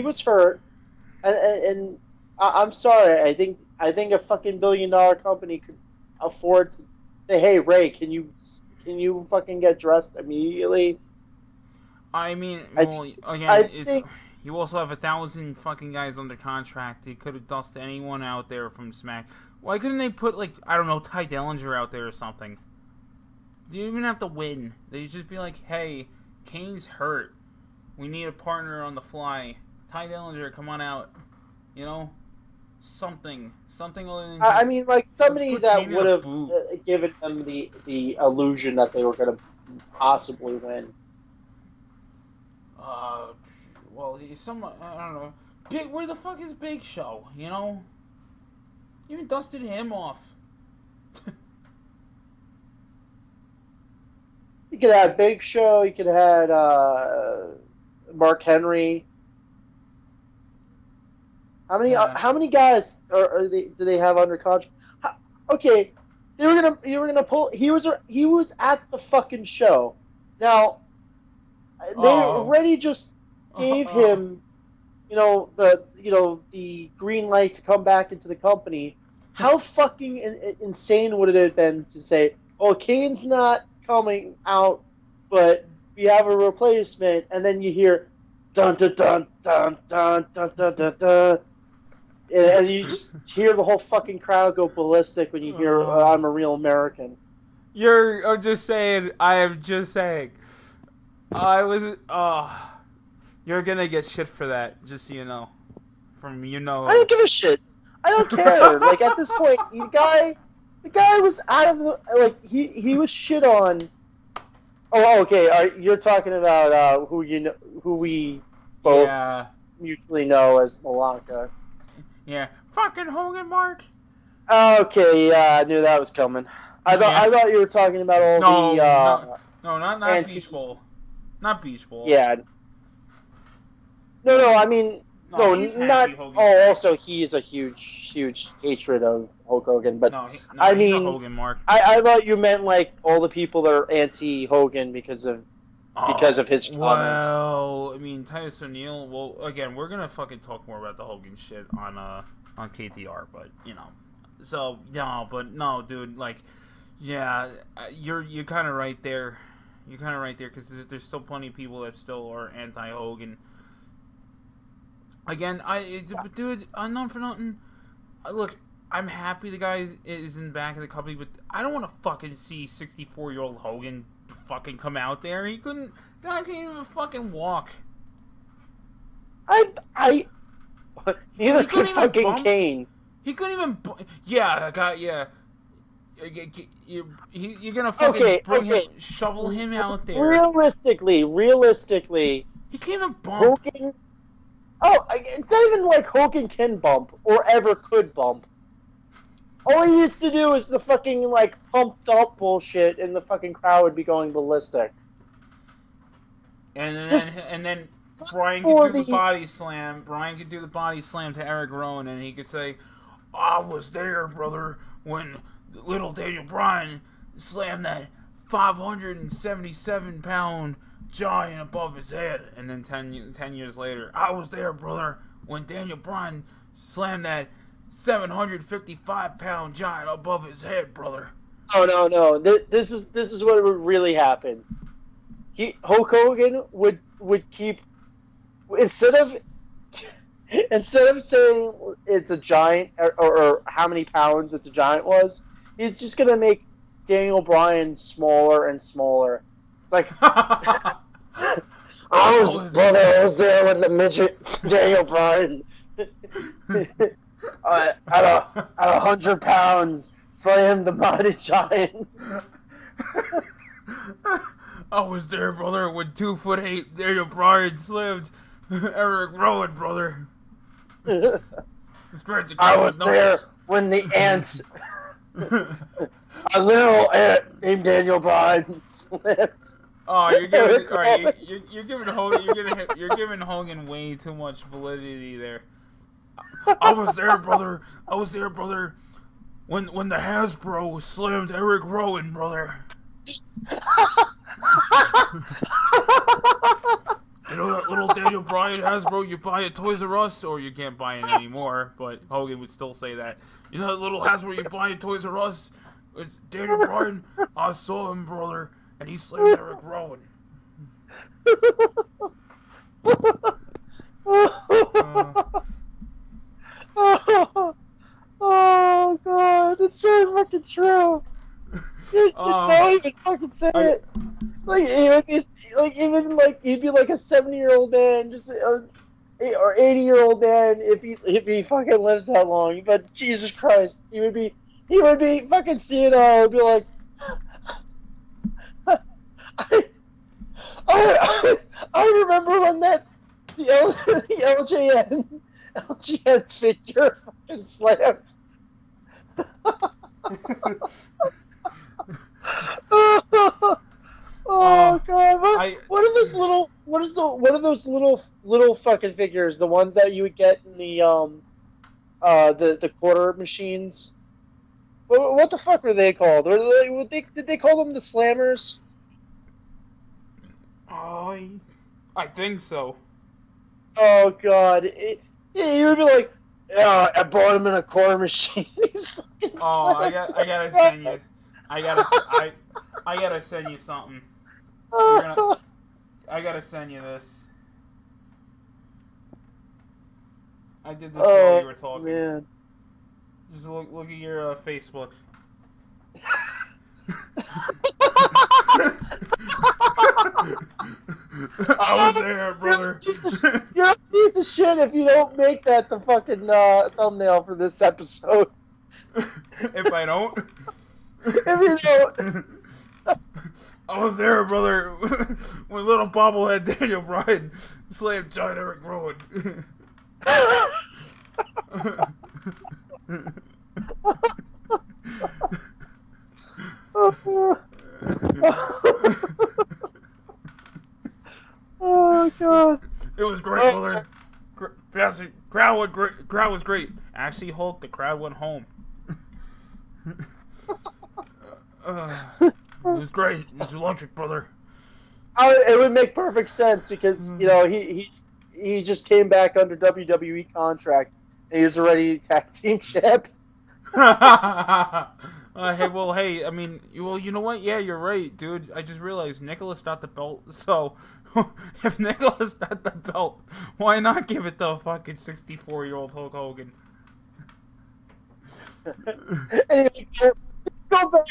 was hurt, and I'm sorry, I think a fucking $1 billion company could afford to say, hey, Ray, can you fucking get dressed immediately? I mean, you also have 1,000 fucking guys under contract. He could have dusted anyone out there from Smack. Why couldn't they put, like, I don't know, Ty Dillinger out there or something? You even have to win. They just be like, hey, Kane's hurt. We need a partner on the fly. Ty Dillinger, come on out. Something other than just, I mean, like, somebody that would have given them the illusion that they were going to possibly win. Well, I don't know. Where the fuck is Big Show? You even dusted him off. You could have Big Show. You could have Mark Henry. How many guys do they have under contract? Okay, you were gonna pull. He was at the fucking show. Now they already just gave him, the green light to come back into the company. How fucking insane would it have been to say, "Oh, Kane's not coming out, but we have a replacement," and then you hear, "Dun dun dun dun dun dun dun dun dun." And you just hear the whole fucking crowd go ballistic when you hear "I'm a Real American." I'm just saying. I am just saying. You're gonna get shit for that, just so you know. I don't give a shit. I don't care. Like, at this point, the guy was out of the, like, he was shit on. Oh, okay. You're talking about who we both mutually know as Malaka. Yeah, fucking Hogan, Mark. Okay, yeah, I knew that was coming. I thought you were talking about all not Beach Bowl. Not Beach Bowl. Yeah. No, I mean, not. Hogan. Oh, also, he is a huge hatred of Hulk Hogan. But I mean, he's a Hogan, Mark. I thought you meant like all the people that are anti-Hogan because of his comments. Well, I mean, Titus O'Neil. Well, again, we're gonna fucking talk more about the Hogan shit on KTR, but so no, dude, like, yeah, you're kind of right there. You're kind of right there because there's still plenty of people that still are anti-Hogan. Again, dude, not for nothing. Look, I'm happy the guy is in the back of the company, but I don't want to fucking see 64-year-old Hogan fucking come out there. Guy can't even fucking walk. Neither could fucking Kane. He couldn't even. Yeah, guy. Yeah. You're gonna fucking shovel him out there. Realistically, he can't even bump. Hogan. Oh, it's not even like Hogan can bump or ever could bump. All he needs to do is the fucking like pumped up bullshit, and the fucking crowd would be going ballistic. And then Brian could do the body slam. Brian could do the body slam to Eric Rowan, and he could say, "I was there, brother, when little Daniel Bryan slammed that 577-pound giant above his head." And then 10 years later, "I was there, brother, when Daniel Bryan slammed that 755-pound giant above his head, brother." Oh no! This is what would really happen. Hulk Hogan would keep instead of saying it's a giant or how many pounds that the giant was, he's just gonna make Daniel Bryan smaller and smaller. It's like I was there with the midget Daniel Bryan at 100 pounds, slammed the mighty giant. I was there, brother, when 2'8" Daniel Bryan slammed Eric Rowan, brother. I was there when the ants, a little ant named Daniel Bryan, slipped. Oh, you're giving Hogan way too much validity there. I was there, brother. When the Hasbro slammed Eric Rowan, brother. You know that little Daniel Bryan Hasbro you buy at Toys R Us, or you can't buy it anymore, but Hogan would still say that. You know that little Hasbro you buy at Toys R Us? It's Daniel Bryan. I saw him, brother, and he slammed Eric Rowan. Oh God, it's so fucking true. You don't even fucking say it. Like he'd be like a 70-year-old man, just or 80-year-old man if he fucking lives that long. But Jesus Christ, he would be fucking senile. He'd be like, I remember when the LJN figure fucking slammed. Oh God! What are those little fucking figures? The ones that you would get in the quarter machines. What the fuck were they called? Did they call them the Slammers? I think so. Oh God! You would be like, I bought him in a quarter machine. I gotta send you. I gotta send you something. I gotta send you this. I did this while you were talking. Man. Just look at your Facebook. I was there, brother. You're a piece of shit if you don't make that the fucking thumbnail for this episode. If I don't? If you don't. I was there, brother, when little bobblehead Daniel Bryan slammed giant Eric Rowan. Oh God! It was great, brother. Crowd was great. Actually, Hulk, the crowd went home. It was great. It was electric, brother. It would make perfect sense because you know he just came back under WWE contract and he was already tag team champ. Hey, I mean, you know what? Yeah, you're right, dude. I just realized Nicholas got the belt, so If Nicholas had the belt, why not give it to a fucking 64-year-old Hulk Hogan? And he would go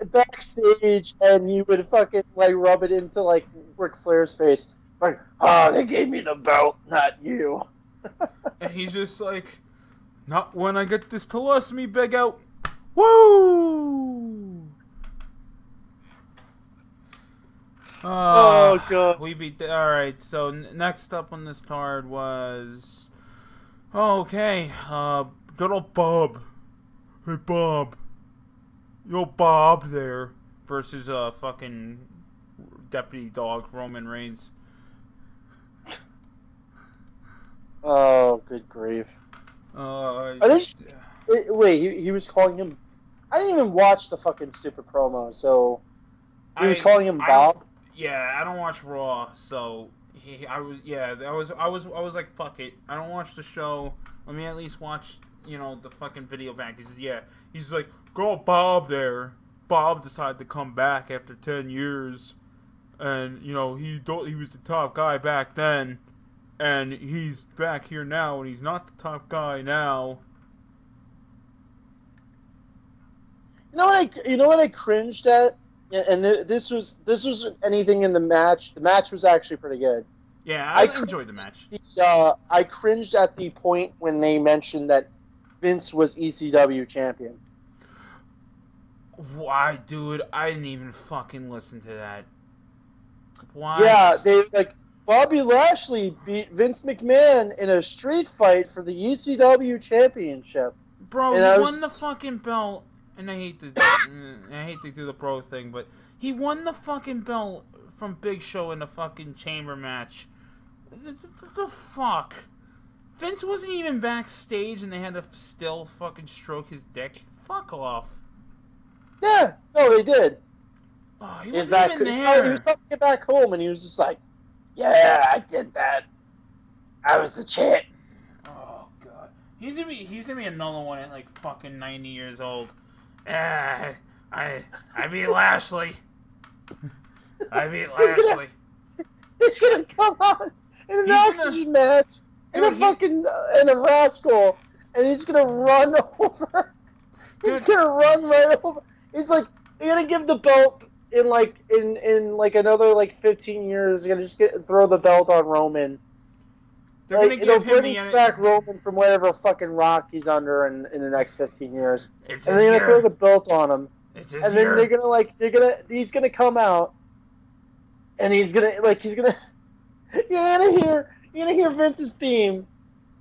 backstage, and he would fucking like rub it into like Ric Flair's face, like, "Oh, they gave me the belt, not you." And he's just like, "Not when I get this colostomy bag out." Woo! Oh god. We beat the. Alright, so next up on this card was. Okay, good old Bob. Hey, Bob. Yo, Bob there. Versus, fucking Deputy Dog, Roman Reigns. Oh, good grief. Are they just, wait, he was calling him. I didn't even watch the fucking stupid promo, so. He was calling him Bob? Yeah, I don't watch Raw, so. I was like, fuck it. I don't watch the show. Let me at least watch, the fucking video packages. Yeah, he's like, go Bob there. Bob decided to come back after 10 years, and he was the top guy back then, and he's back here now, and he's not the top guy now. You know what I cringed at? Yeah, and this was anything in the match. The match was actually pretty good. Yeah, I enjoyed the match. I cringed at the point when they mentioned that Vince was ECW champion. Why, dude? I didn't even fucking listen to that. Why? Yeah, they like Bobby Lashley beat Vince McMahon in a street fight for the ECW championship. Bro, he won the fucking belt, and I hate to do the bro thing, but he won the fucking belt from Big Show in a fucking chamber match. The fuck? Vince wasn't even backstage, and they had to still fucking stroke his dick. Fuck off. Yeah, no, they did. Oh, he wasn't even there. He was about to get back home, and he was just like, "Yeah, I did that. I was the champ." Oh god, he's gonna be another one at like fucking 90 years old. I beat Lashley. I beat Lashley. He's gonna come out in an oxygen mask and a rascal, and he's gonna run over. He's gonna run right over. He's like, they're gonna give the belt in another 15 years. They're gonna just throw the belt on Roman. They'll bring back Roman from whatever fucking rock he's under in the next 15 years, and they're gonna throw the belt on him. And then he's gonna come out, and you're gonna hear Vince's theme,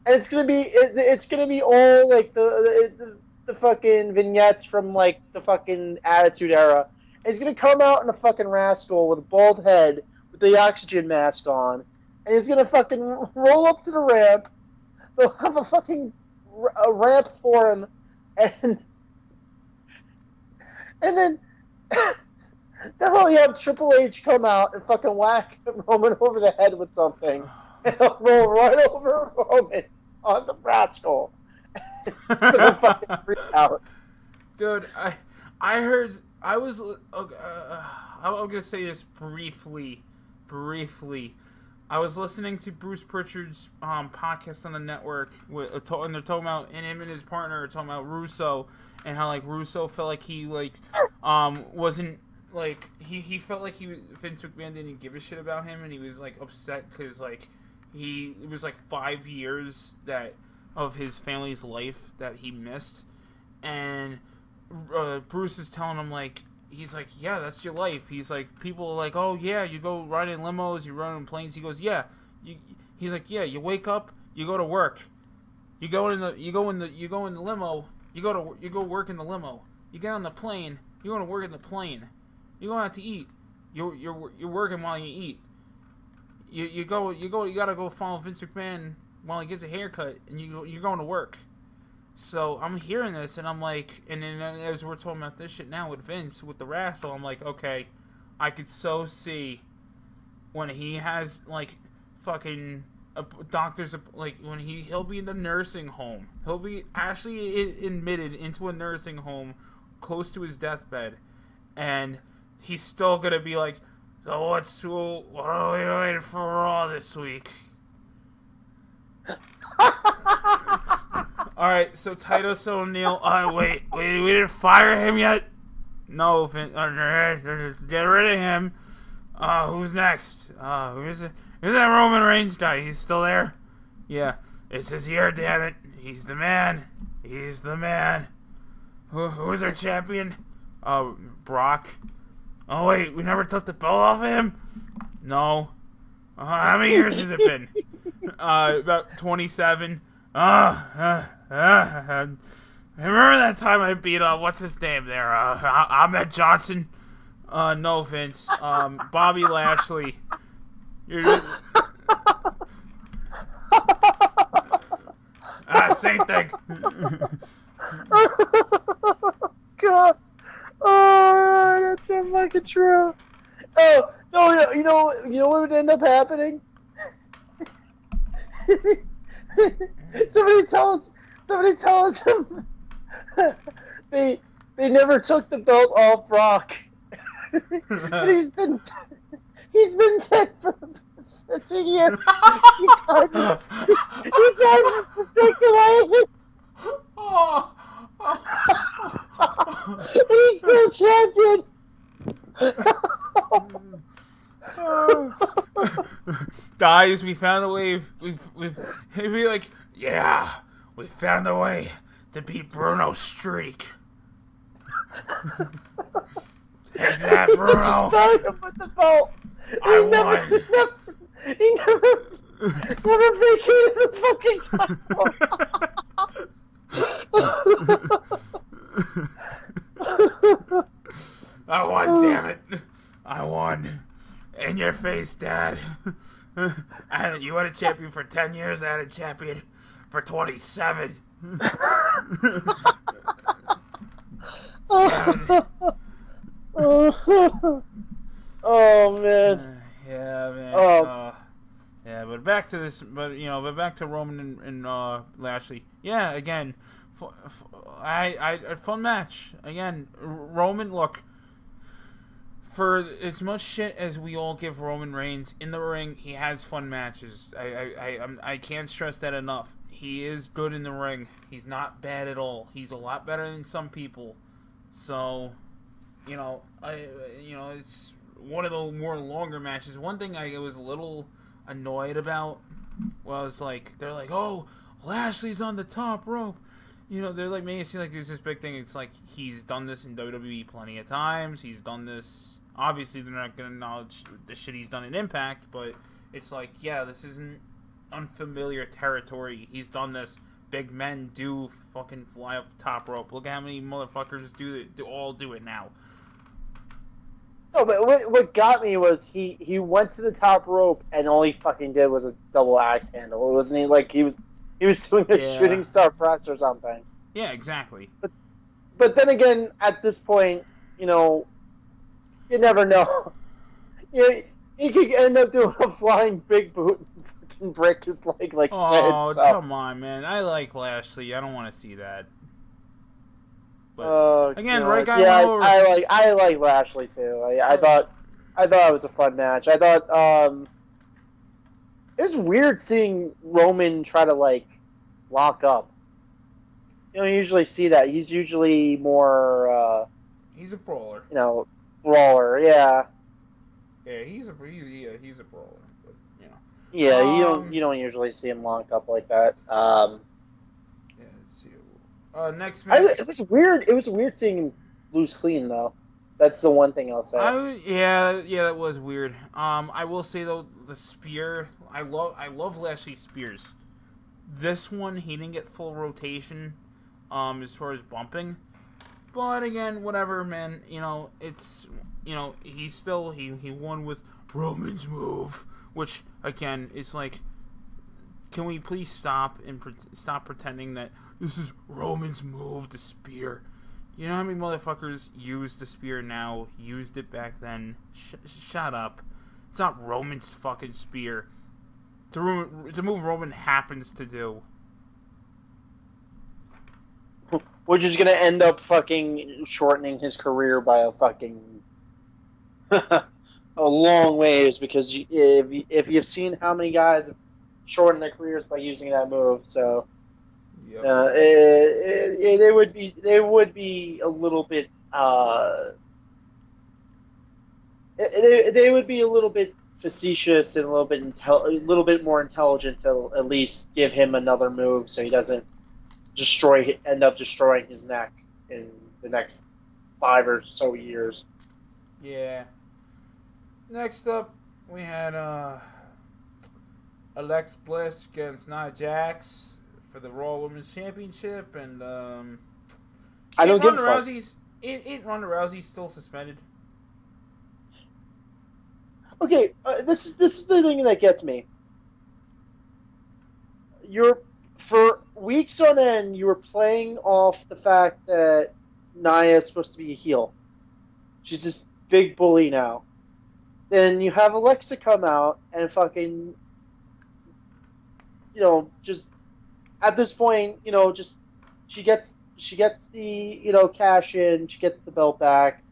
and it's gonna be all like the fucking vignettes from like the fucking Attitude Era. And he's gonna come out in a fucking rascal with a bald head with the oxygen mask on, and he's gonna fucking roll up to the ramp. They'll have a ramp for him, and then they'll probably have Triple H come out and fucking whack Roman over the head with something, and he'll roll right over Roman on the rascal. To the fucking freak out. Dude, I'm gonna say this briefly. I was listening to Bruce Pritchard's podcast on the network, and they're talking about, and him and his partner are talking about Russo, and how like Russo felt like he wasn't like he felt like Vince McMahon didn't give a shit about him, and he was like upset because it was 5 years of his family's life that he missed, and Bruce is telling him he's like, yeah, that's your life. He's like, people are like, oh yeah, you go ride in limos, you run in planes. He goes, yeah. He's like, yeah, you wake up, you go to work, you go in the limo, you go work in the limo. You get on the plane, you go to work in the plane. You go out to eat, you're working while you eat. You gotta go follow Vince McMahon while he gets a haircut, and you're going to work. So I'm hearing this, and I'm like, and then as we're talking about this shit now with Vince, with the wrestle, I'm like, okay, I could so see when he has fucking doctors, when he'll be in the nursing home, he'll be actually admitted into a nursing home close to his deathbed, and he's still gonna be like, So what are we waiting for Raw this week? Alright, so Titus O'Neil. Wait, we didn't fire him yet? No, get rid of him. Who's next? Who's that Roman Reigns guy? He's still there? Yeah, it's his year, damn it. He's the man. He's the man. Who's our champion? Brock. Oh, wait, we never took the belt off of him? No. How many years has it been? About 27. Remember that time I beat what's his name there? Ahmed Johnson. No, Vince. Bobby Lashley. Same thing. God. Oh, that's so fucking true. Oh no, you know what would end up happening? Somebody tell us they never took the belt off Brock. he's been dead for the past 15 years. He died from ridiculous. Oh. He's still champion. Guys, we found a way. We'd be like, yeah, we found a way to beat Bruno's streak. Take that, Bruno. He just started him with the belt. I won. He never vacated the fucking title. I won, damn it. I won. In your face, Dad. You had a champion for 10 years, I had a champion for 27. Oh, man. Yeah, man. Yeah, but back to this, but back to Roman and Lashley. Yeah, again, fun match. Again, Roman, look, for as much shit as we all give Roman Reigns in the ring, he has fun matches. I can't stress that enough. He is good in the ring. He's not bad at all. He's a lot better than some people. So, it's one of the more longer matches. One thing I was a little annoyed about was they're like, oh, Lashley's on the top rope. They're like making it seem like there's this big thing. It's like he's done this in WWE plenty of times. He's done this. Obviously, they're not going to acknowledge the shit he's done in Impact, but it's like, yeah, this isn't unfamiliar territory. He's done this. Big men do fucking fly up the top rope. Look at how many motherfuckers do it now. No, but what got me was he went to the top rope and all he fucking did was a double axe handle. It wasn't he was doing a shooting star press or something. Yeah, exactly. But then again, at this point, you never know. He could end up doing a flying big boot and fucking break his leg like oh, so. Come on, man. I like Lashley. I don't want to see that. But again, right guy went over. I like Lashley too. I thought it was a fun match. I thought it was weird seeing Roman try to lock up. You don't usually see that. He's usually more. He's a brawler. Brawler. Yeah. Yeah, he's a brawler. But, Yeah, you don't usually see him locked up like that. Yeah, let's see. Next match. It was weird. It was weird seeing him lose clean though. That's the one thing I'll say. Yeah, that was weird. I will say though, the spear. I love Lashley's spears. This one, he didn't get full rotation, as far as bumping. But again, whatever, man. It's he won with Roman's move, which again, it's like, can we please stop pretending that this is Roman's move, the spear? You know how many motherfuckers use the spear now, used it back then? Shut up. It's not Roman's fucking spear. It's a move Roman happens to do. Which is going to end up fucking shortening his career by a fucking... a long ways because if you've seen how many guys have shortened their careers by using that move, so Yep. they would be a little bit they would be a little bit facetious and a a little bit more intelligent to at least give him another move so he doesn't end up destroying his neck in the next 5 or so years. Yeah. Next up, we had Alexa Bliss against Nia Jax for the Raw Women's Championship, and I don't give a fuck. Ain't Ronda Rousey still suspended? Okay, this is the thing that gets me. For weeks on end, you were playing off the fact that Nia is supposed to be a heel. She's this big bully now. Then you have Alexa come out and fucking, just at this point, just she gets the cash in, she gets the belt back.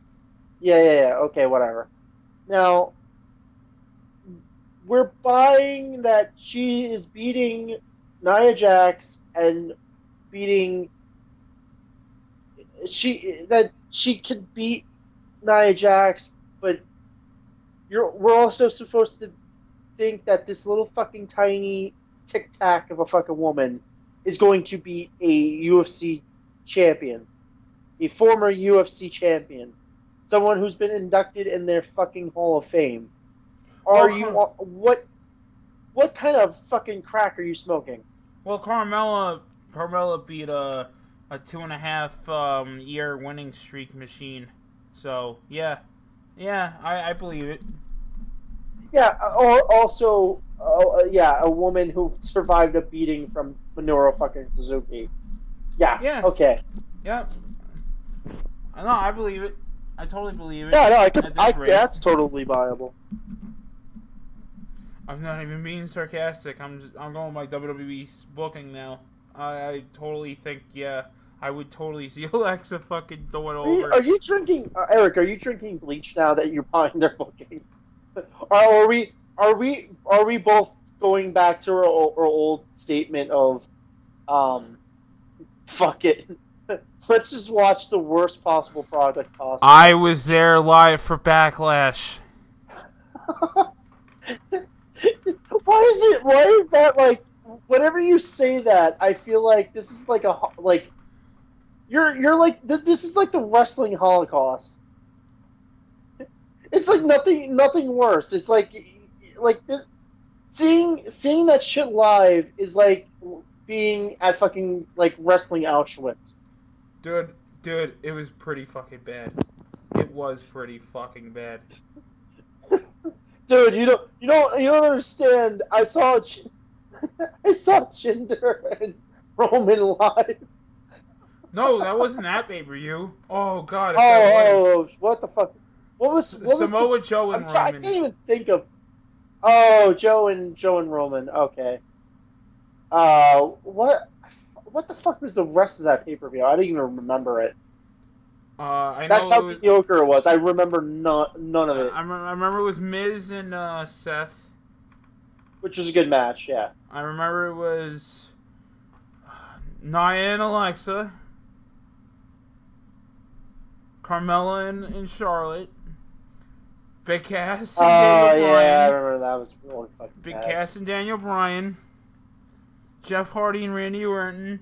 Yeah, okay, whatever. Now we're buying that she is beating Nia Jax and that she could beat Nia Jax, but we're also supposed to think that this little fucking tiny tic tac of a fucking woman is going to beat a UFC champion, a former UFC champion, someone who's been inducted in their fucking Hall of Fame. What kind of fucking crack are you smoking? Well, Carmella beat a 2.5 year winning streak machine. So yeah, I believe it. Yeah. Also, a woman who survived a beating from Minoru fucking Suzuki. Yeah. Yeah. Okay. Yeah. No, I believe it. I totally believe it. Yeah, no, that's totally viable. I'm not even being sarcastic. I'm going by WWE's booking now. I totally think, yeah, I would totally see Alexa fucking going over. Are you drinking, Eric? Are you drinking bleach now that you're buying their booking? Or are we both going back to our old statement of, fuck it, let's just watch the worst possible product possible. I was there live for Backlash. Why is that like? Whenever you say that, I feel like this is like you're like this is like the wrestling Holocaust. It's like nothing worse. It's like this, seeing that shit live is like being at fucking like wrestling Auschwitz. Dude, it was pretty fucking bad. It was pretty fucking bad. Dude, you don't understand. I saw Jinder and Roman live. No, that wasn't that pay-per-view. Oh god. What the fuck? What was Samoa Joe and Roman? I can't even think of. Oh, Joe and Roman. Okay. What the fuck was the rest of that pay-per-view? I don't even remember it. That's how mediocre it was. I remember none of it. I remember it was Miz and Seth, which was a good match. Yeah. I remember it was Nia and Alexa, Carmella and Charlotte, Big Cass and Daniel Bryan. I remember that was really fucking Big bad. Cass and Daniel Bryan, Jeff Hardy and Randy Orton.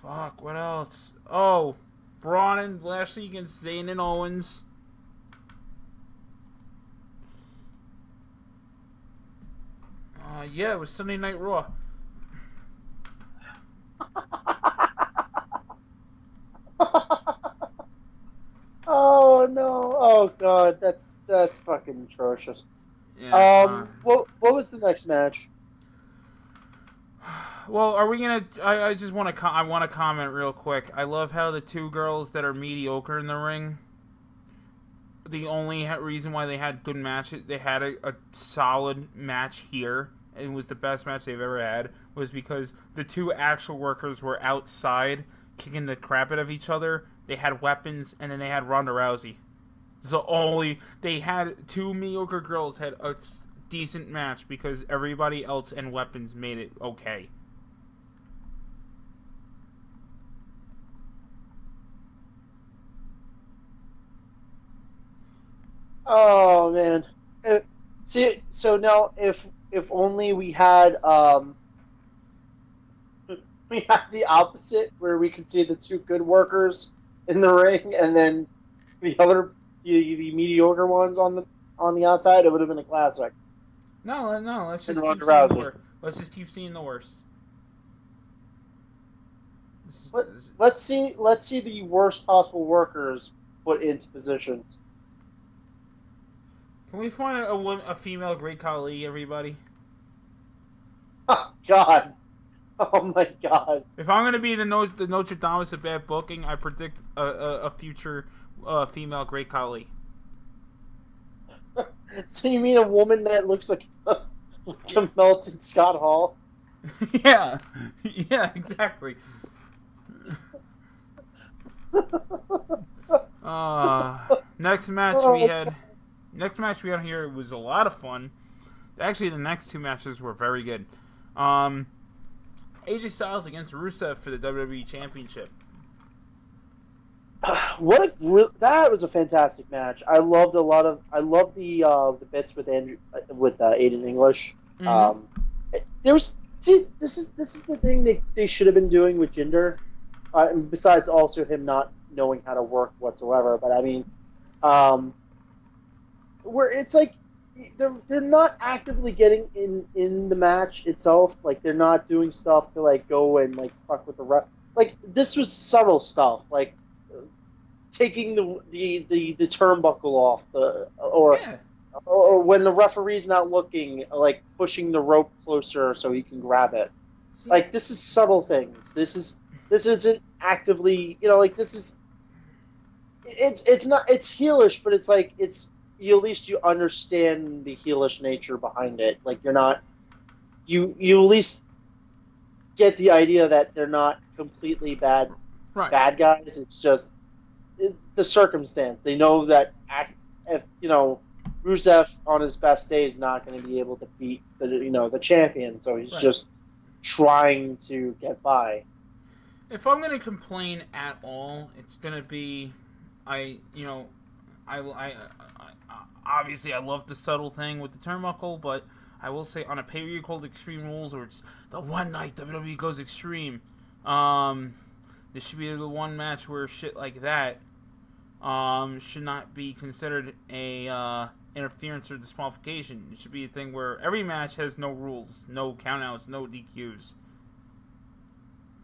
Fuck, what else? Oh, Braun and Lashley against Zayn and Owens. Yeah, it was Sunday Night Raw. Oh no! Oh god, that's fucking atrocious. Yeah, what was the next match? Well, are we gonna? I just want to. I want to comment real quick. I love how the two girls that are mediocre in the ring. The only reason why they had good matches, they had a solid match here, and it was the best match they've ever had, was because the two actual workers were outside kicking the crap out of each other. They had weapons, and then they had Ronda Rousey. So they had two mediocre girls had a decent match because everybody else and weapons made it okay. Oh man. See, so now if only we had the opposite where we could see the two good workers in the ring and then the mediocre ones on the outside, it would have been a classic. No, let's just keep seeing the worst. Let's just keep seeing the worst. Let's see the worst possible workers put into positions. Can we find a female Great Khali, everybody? Oh, God. Oh, my God. If I'm going to be the Notre Dame of bad booking, I predict a future female Great Khali. So you mean a woman that looks like a melted Scott Hall? Yeah. Yeah, exactly. Next match we had here was a lot of fun. Actually, the next two matches were very good. AJ Styles against Rusev for the WWE Championship. That was a fantastic match. I loved the bits with Aiden English. Mm-hmm. This is the thing they should have been doing with Jinder. Besides also him not knowing how to work whatsoever, but I mean, where it's like they're not actively getting in the match itself. Like they're not doing stuff to like go and like fuck with the ref. Like this was subtle stuff, like taking the turnbuckle off or when the referee's not looking, like pushing the rope closer so he can grab it. See? Like this is subtle things. This isn't actively, like this is. It's not. It's heelish, but it's like it's. At least you understand the heelish nature behind it. Like you're not. You at least get the idea that they're not completely bad guys. It's just the circumstance. They know that if Rusev on his best day is not going to be able to beat the champion, so he's just trying to get by. If I'm going to complain at all, it's going to be, I obviously I love the subtle thing with the turnbuckle, but I will say on a pay-per-view called Extreme Rules, or it's the one night WWE goes extreme, this should be the one match where shit like that should not be considered a interference or disqualification. It should be a thing where every match has no rules, no countouts, no DQs.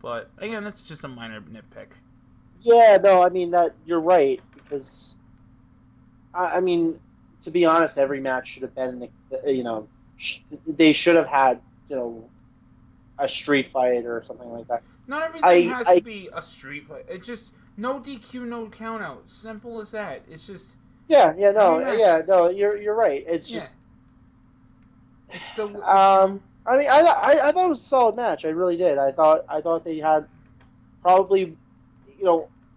But again, that's just a minor nitpick. Yeah, no, I mean that you're right because, I mean, to be honest, every match should have been, they should have had, a street fight or something like that. Not everything has to be a street fight. It's just no DQ, no count out. Simple as that. It's just you're right. It's just it's the I mean, I thought it was a solid match. I really did. I thought they had probably,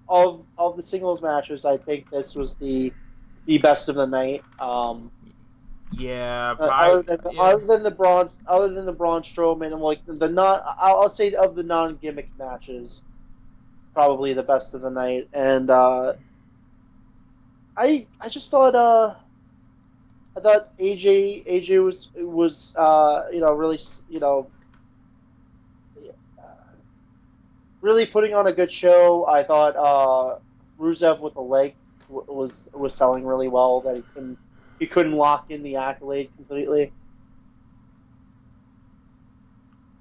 of the singles matches, I think this was the best of the night. Other than the Braun Strowman, and like I'll say of the non-gimmick matches, probably the best of the night. And I just thought AJ was really really putting on a good show. I thought Rusev with the leg was selling really well. That he couldn't lock in the accolade completely.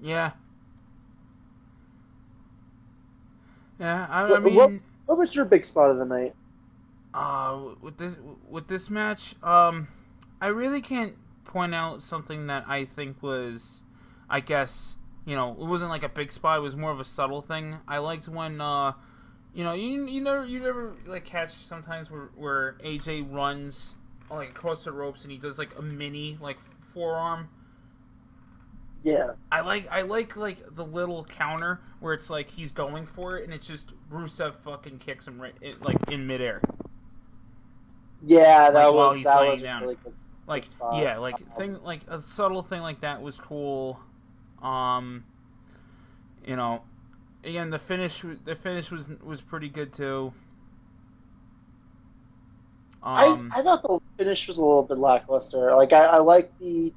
Yeah. Yeah, I mean, what was your big spot of the night? With this match, I really can't point out something that I think was, I guess, it wasn't like a big spot. It was more of a subtle thing. I liked when, you never like catch sometimes where AJ runs like across the ropes and he does like a mini like forearm. Yeah. I like the little counter where it's like he's going for it and it's just Rusev fucking kicks him in midair. Yeah, Like while he's that laying was a down. really good Like spot. yeah, like a subtle thing like that was cool. Um, you know, again the finish was pretty good too. I thought the finish was a little bit lackluster. Like I like the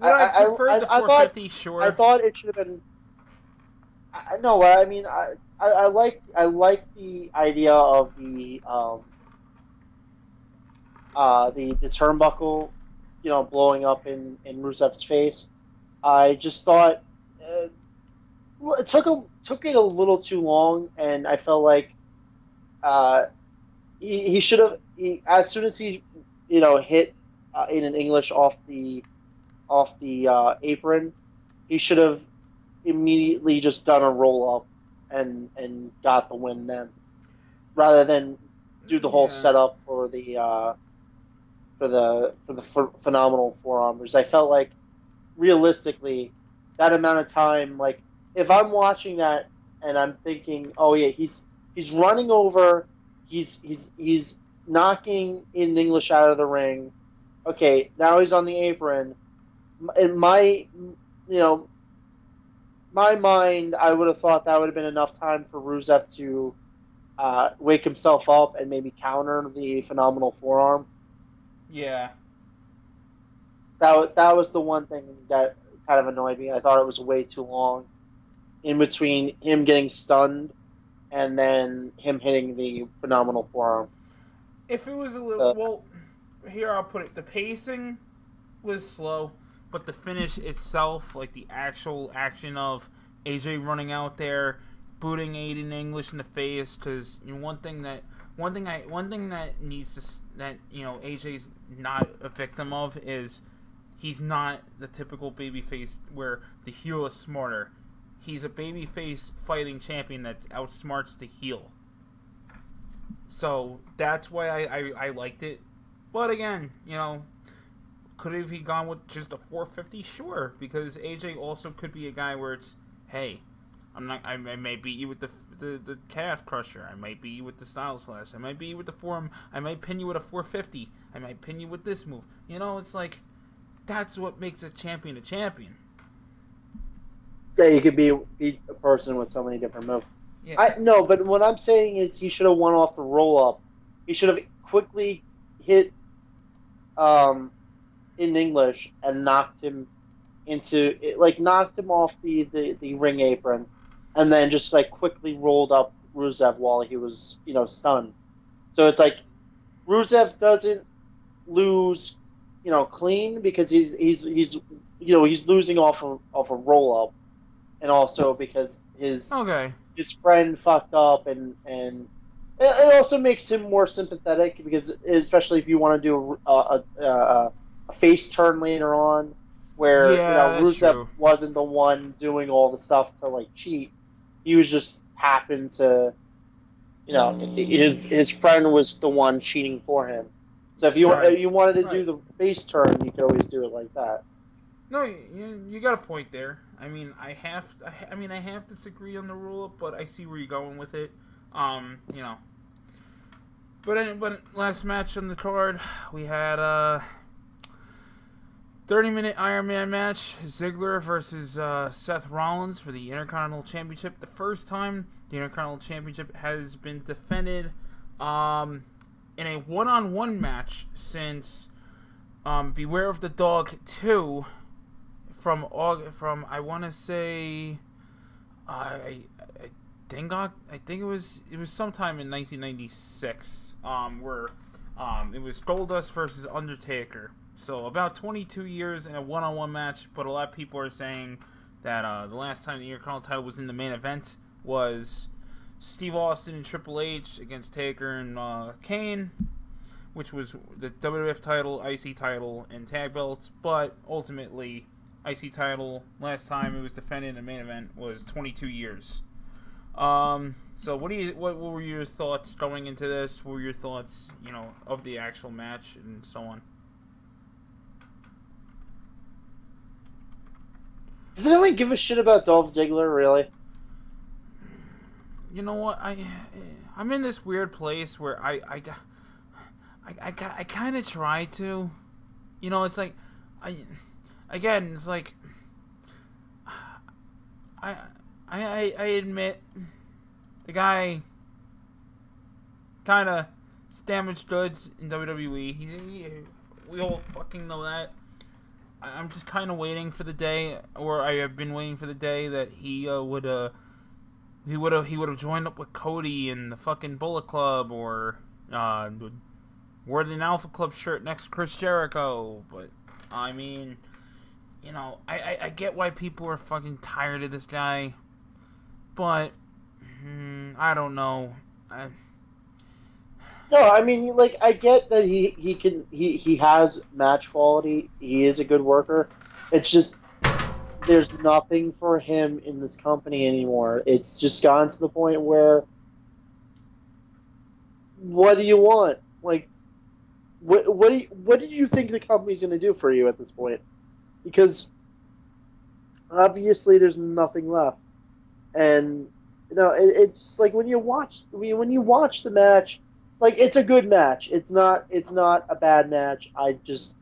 Would I have preferred the I thought 450? Sure. it should have been. I know what I mean. I like the idea of the turnbuckle, blowing up in Rusev's face. I just thought it took it a little too long, and I felt like uh, he should have as soon as he hit in an English off the apron, he should have immediately just done a roll up and got the win then, rather than do the whole Yeah. setup for the phenomenal forearmers. I felt like realistically that amount of time, like if I'm watching that and I'm thinking, oh yeah, he's running over, he's knocking in English out of the ring. Okay, now he's on the apron. In my mind, I would have thought that would have been enough time for Rusev to wake himself up and maybe counter the phenomenal forearm. Yeah. That was the one thing that kind of annoyed me. I thought it was way too long in between him getting stunned and then him hitting the phenomenal forearm. If it was a little, So well, here I'll put it. The pacing was slow, but the finish itself, like the actual action of AJ running out there, booting Aiden English in the face, because one thing that needs to that AJ's not a victim of is he's not the typical babyface where the heel is smarter. He's a babyface fighting champion that outsmarts the heel. So that's why I liked it. But again, could have he gone with just a 450? Sure, because AJ also could be a guy where it's, hey, I may beat you with the calf crusher. I might beat you with the Styles Clash. I might beat you with the forearm. I might pin you with a 450. I might pin you with this move. It's like that's what makes a champion a champion. yeah, you could be a person with so many different moves. Yeah. I no, but what I'm saying is he should have won off the roll up. He should have quickly hit in English and knocked him knocked him off the ring apron, and then just like quickly rolled up Rusev while he was stunned. So it's like Rusev doesn't lose clean because he's losing off a roll up, and also because his friend fucked up, and it also makes him more sympathetic because especially if you want to do a face turn later on where Rusev wasn't the one doing all the stuff to like cheat. He was just happened to his friend was the one cheating for him. So if you wanted to do the face turn, you could always do it like that. No, you got a point there. I mean, I have to disagree on the rule, but I see where you're going with it. But last match on the card, we had 30-minute Iron Man match, Ziggler versus Seth Rollins for the Intercontinental Championship. The first time the Intercontinental Championship has been defended in a one-on-one match since Beware of the Dog 2 from I want to say I think it was sometime in 1996 where it was Goldust versus Undertaker. So about 22 years in a one-on-one match, but a lot of people are saying that the last time the Intercontinental title was in the main event was Steve Austin and Triple H against Taker and Kane, which was the WWF title, IC title, and tag belts. But ultimately, IC title last time it was defended in the main event was 22 years. So what were your thoughts going into this? What were your thoughts, of the actual match and so on? Does anyone give a shit about Dolph Ziggler, really? You know what? I'm in this weird place where I kind of try to. You know, it's like I again, it's like I I admit the guy kind of damaged goods in WWE. We all fucking know that. I'm just kind of waiting for the day, or I have been waiting for the day that he would have joined up with Cody in the fucking Bullet Club, or wore an Alpha Club shirt next to Chris Jericho. But I mean, you know, I get why people are fucking tired of this guy, but I don't know. No, I mean, like, I get that he has match quality. He is a good worker. It's just there's nothing for him in this company anymore. It's just gotten to the point where, what do you want? Like, what did you think the company's going to do for you at this point? Because obviously there's nothing left, and you know it's like when you watch the match, like, it's a good match. It's not a bad match. I just,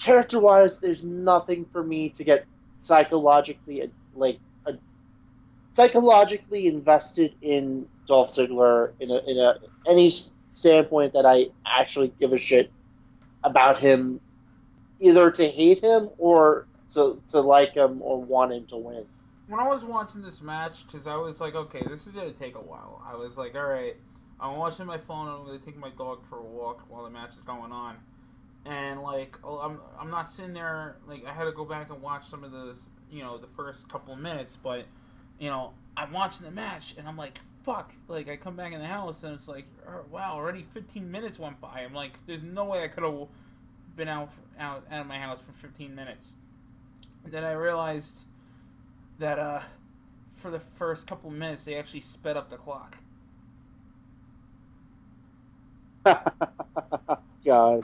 character wise, there's nothing for me to get psychologically psychologically invested in Dolph Ziggler in a any standpoint that I actually give a shit about him, either to hate him or to like him or want him to win. When I was watching this match, because I was like, okay, this is gonna take a while. I was like, all right, I'm watching my phone. I'm gonna take my dog for a walk while the match is going on, and like, I'm not sitting there. Like, I had to go back and watch some of the, you know, the first couple of minutes, but you know, I'm watching the match and I'm like, fuck. Like, I come back in the house and it's like, oh, wow, already 15 minutes went by. I'm like, there's no way I could have been out of my house for 15 minutes. And then I realized that for the first couple of minutes they actually sped up the clock. God.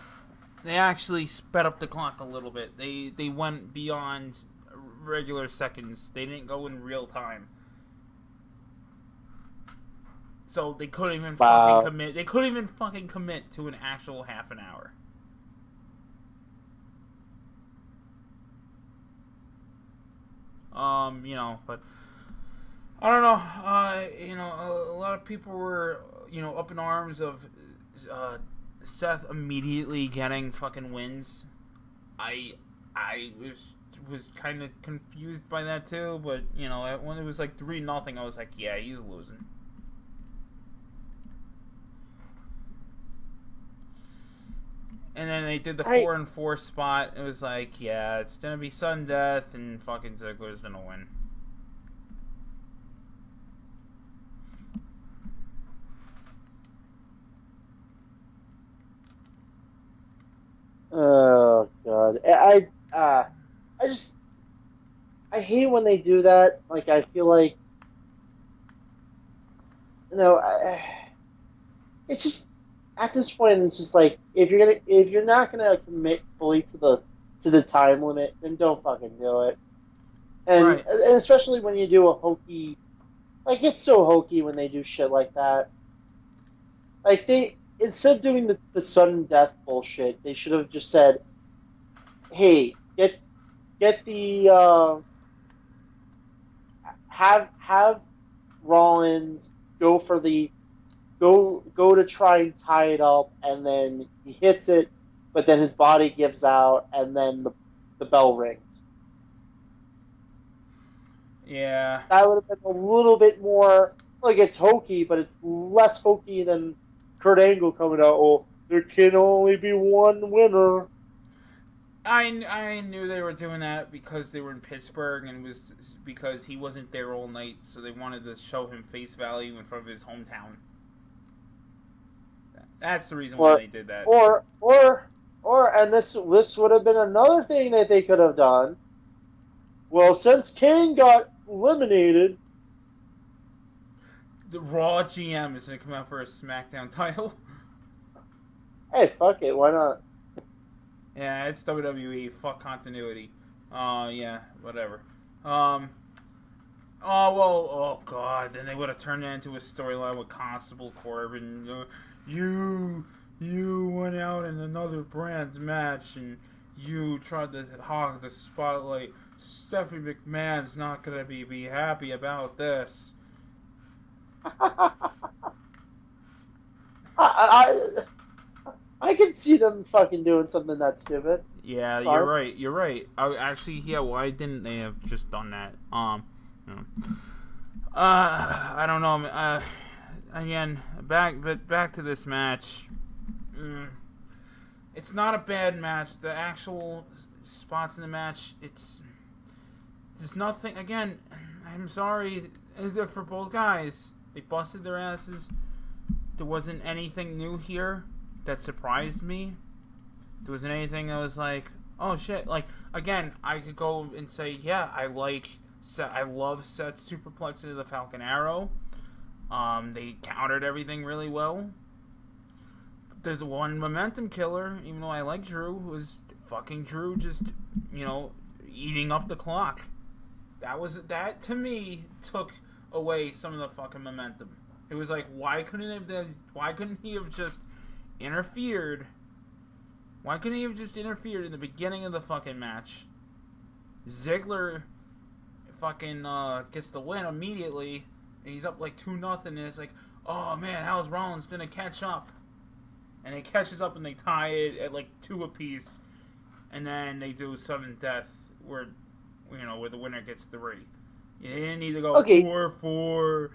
They actually sped up the clock a little bit. They went beyond regular seconds. They didn't go in real time. So they couldn't even fucking commit. They couldn't even fucking commit to an actual half an hour. You know, but I don't know. You know, a lot of people were, you know, up in arms of Seth immediately getting fucking wins. I was kind of confused by that too, but you know, when it was like 3-0, I was like, yeah, he's losing. And then they did the 4-4 spot. It was like, yeah, it's gonna be sudden death, and fucking Ziggler's gonna win. Oh God, I hate when they do that. Like, I feel like, you know, it's just, at this point, it's just like, if you're not gonna commit fully to the time limit, then don't fucking do it. And especially when you do a hokey, like, it's so hokey when they do shit like that. Like, they, instead of doing the sudden death bullshit, they should have just said, "Hey, get the have Rollins go for the go to try and tie it up, and then he hits it, but then his body gives out, and then the bell rings." Yeah, that would have been a little bit more, like, it's hokey, but it's less hokey than Kurt Angle coming out. Oh, there can only be one winner. I knew they were doing that because they were in Pittsburgh, and it was because he wasn't there all night, so they wanted to show him face value in front of his hometown. That's the reason why they did that. And this would have been another thing that they could have done. Well, since Kane got eliminated, the Raw GM is going to come out for a SmackDown title. Hey, fuck it, why not? Yeah, it's WWE. Fuck continuity. Yeah, whatever. Oh, well, oh, God. Then they would have turned that into a storyline with Constable Corbin. You went out in another brand's match and you tried to hog the spotlight. Stephanie McMahon's not going to be happy about this. I can see them fucking doing something that stupid. Yeah, you're right. You're right. Actually, yeah. Why didn't they have just done that? You know. I don't know. Again, back to this match. It's not a bad match. The actual spots in the match, there's nothing. Again, I'm sorry for both guys. They busted their asses. There wasn't anything new here that surprised me. There wasn't anything that was like, oh shit. Like, again, I could go and say, yeah, I love Seth's superplex into the Falcon Arrow. They countered everything really well. But there's one momentum killer, even though I like Drew, was fucking Drew just, eating up the clock. That to me took away some of the fucking momentum. It was like, why couldn't he have just interfered? Why couldn't he have just interfered in the beginning of the fucking match? Ziggler fucking gets the win immediately, and he's up like 2-0, and it's like, oh man, how's Rollins gonna catch up? And he catches up and they tie it at like 2 apiece, and then they do sudden death where the winner gets 3. You didn't need to go 4-4.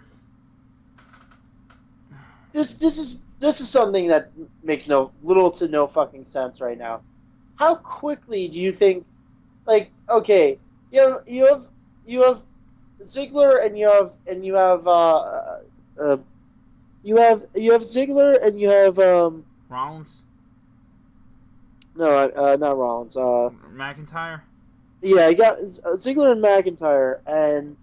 This is something that makes little to no fucking sense right now. How quickly do you think? Like, okay, you have Ziggler and you have Ziggler and you have Rollins. No, not Rollins. McIntyre. Yeah, you got Ziggler and McIntyre, and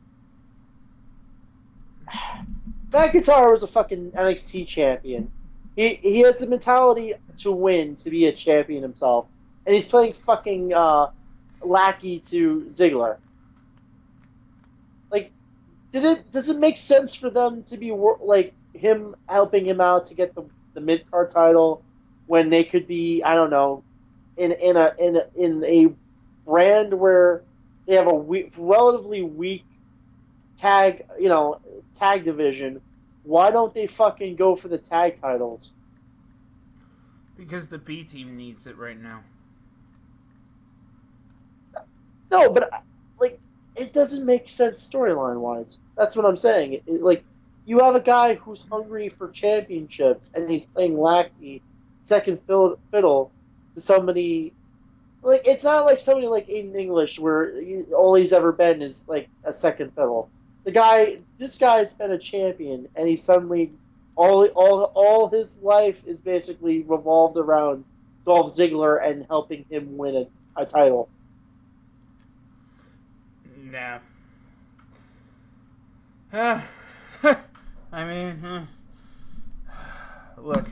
McIntyre was a fucking NXT champion. He has the mentality to win, to be a champion himself, and he's playing fucking lackey to Ziggler. Like, does it make sense for them to be like him helping him out to get the mid card title when they could be, I don't know, in a brand where they have a relatively weak tag division? Why don't they fucking go for the tag titles? Because the B team needs it right now. No, but like, it doesn't make sense storyline wise. That's what I'm saying. Like, you have a guy who's hungry for championships and he's playing lackey, second fiddle to somebody. Like, it's not like somebody like Aiden English where all he's ever been is like a second fiddle. This guy's been a champion, and he suddenly all his life is basically revolved around Dolph Ziggler and helping him win a title. Nah. I mean, look.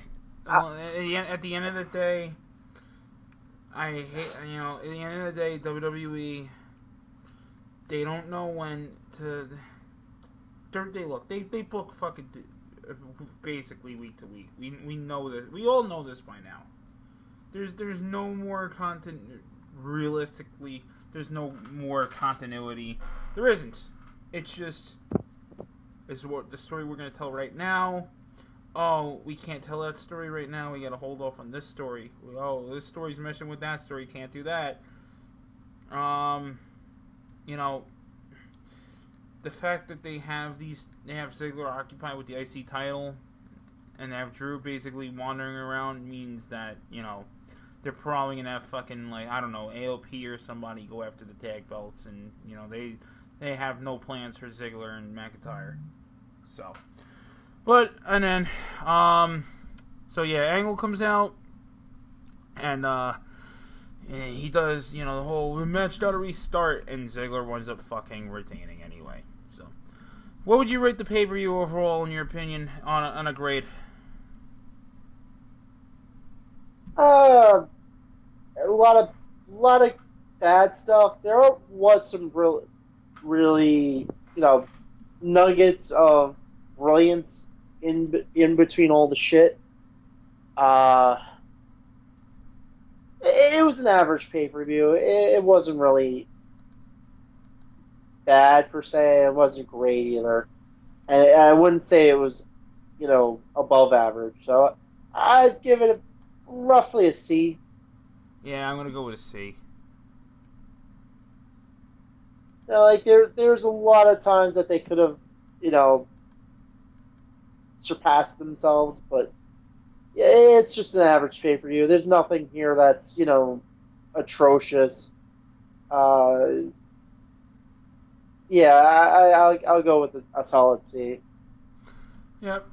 At the end of the day, I hate. At the end of the day, WWE. They don't know when to. They book fucking basically week to week. We know this. We all know this by now. There's no more content. Realistically, there's no more continuity. There isn't. It's just it's what the story we're gonna tell right now. Oh, we can't tell that story right now. We gotta hold off on this story. Oh, this story's meshing with that story. Can't do that. The fact that they have Ziggler occupied with the IC title, and they have Drew basically wandering around means that, they're probably gonna have fucking, like, I don't know, AOP or somebody go after the tag belts, and, they have no plans for Ziggler and McIntyre. So, Angle comes out, and, he does, the whole match gotta restart, and Ziggler winds up fucking retaining anyway. So, what would you rate the pay-per-view overall, in your opinion, on a grade? A lot of bad stuff, there was some really, nuggets of brilliance in between all the shit. It was an average pay-per-view. It wasn't really bad per se. It wasn't great either, and I wouldn't say it was, above average. So I'd give it roughly a C. Yeah, I'm gonna go with a C. There's a lot of times that they could have, surpassed themselves, but it's just an average pay-per-view. There's nothing here that's, atrocious. Yeah, I'll go with a solid C. Yep,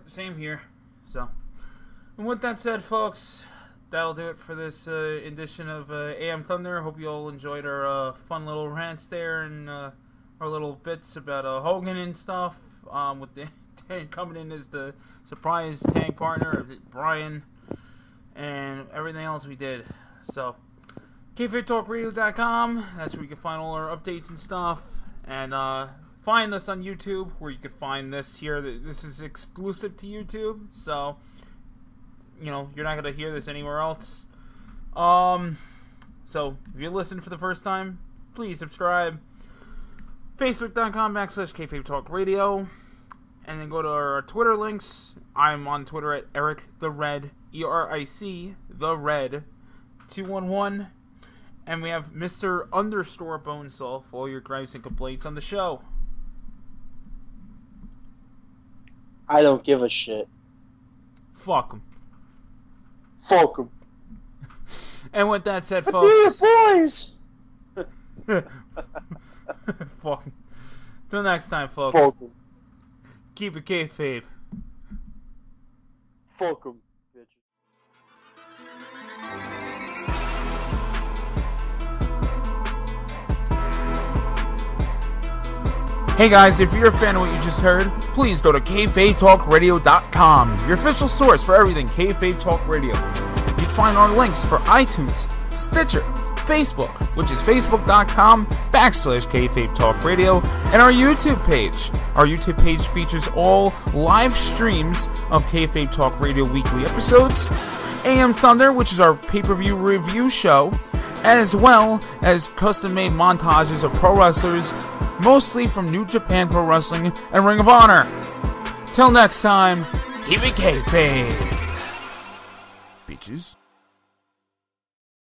same here. So, and with that said, folks, that'll do it for this edition of AM Thunder. Hope you all enjoyed our fun little rants there and our little bits about Hogan and stuff. With the coming in as the surprise tag partner of Brian and everything else we did. So, KFabeTalkRadio.com. That's where you can find all our updates and stuff. And find us on YouTube, where you can find this here. This is exclusive to YouTube, so you're not gonna hear this anywhere else. So if you listen for the first time, please subscribe. Facebook.com/KFabeTalkRadio, and then go to our Twitter links. I'm on Twitter at Eric the Red, ERIC the Red 211. And we have Mr. Understore Bonesaw for all your gripes and complaints on the show. I don't give a shit. Fuck him. Fuck him. And with that said, but folks. boys. Fuck him. Till next time, folks. Fuck him. Keep it kayfabe. Fuck him, bitch. Hey guys, if you're a fan of what you just heard, please go to KFabeTalkRadio.com, your official source for everything Kayfabe Talk Radio. You can find our links for iTunes, Stitcher, Facebook, which is Facebook.com/Kayfabe Talk Radio, and our YouTube page. Our YouTube page features all live streams of Kayfabe Talk Radio weekly episodes, AM Thunder, which is our pay-per-view review show, as well as custom-made montages of pro wrestlers, mostly from New Japan Pro Wrestling and Ring of Honor. Till next time, keep it kayfabe, bitches.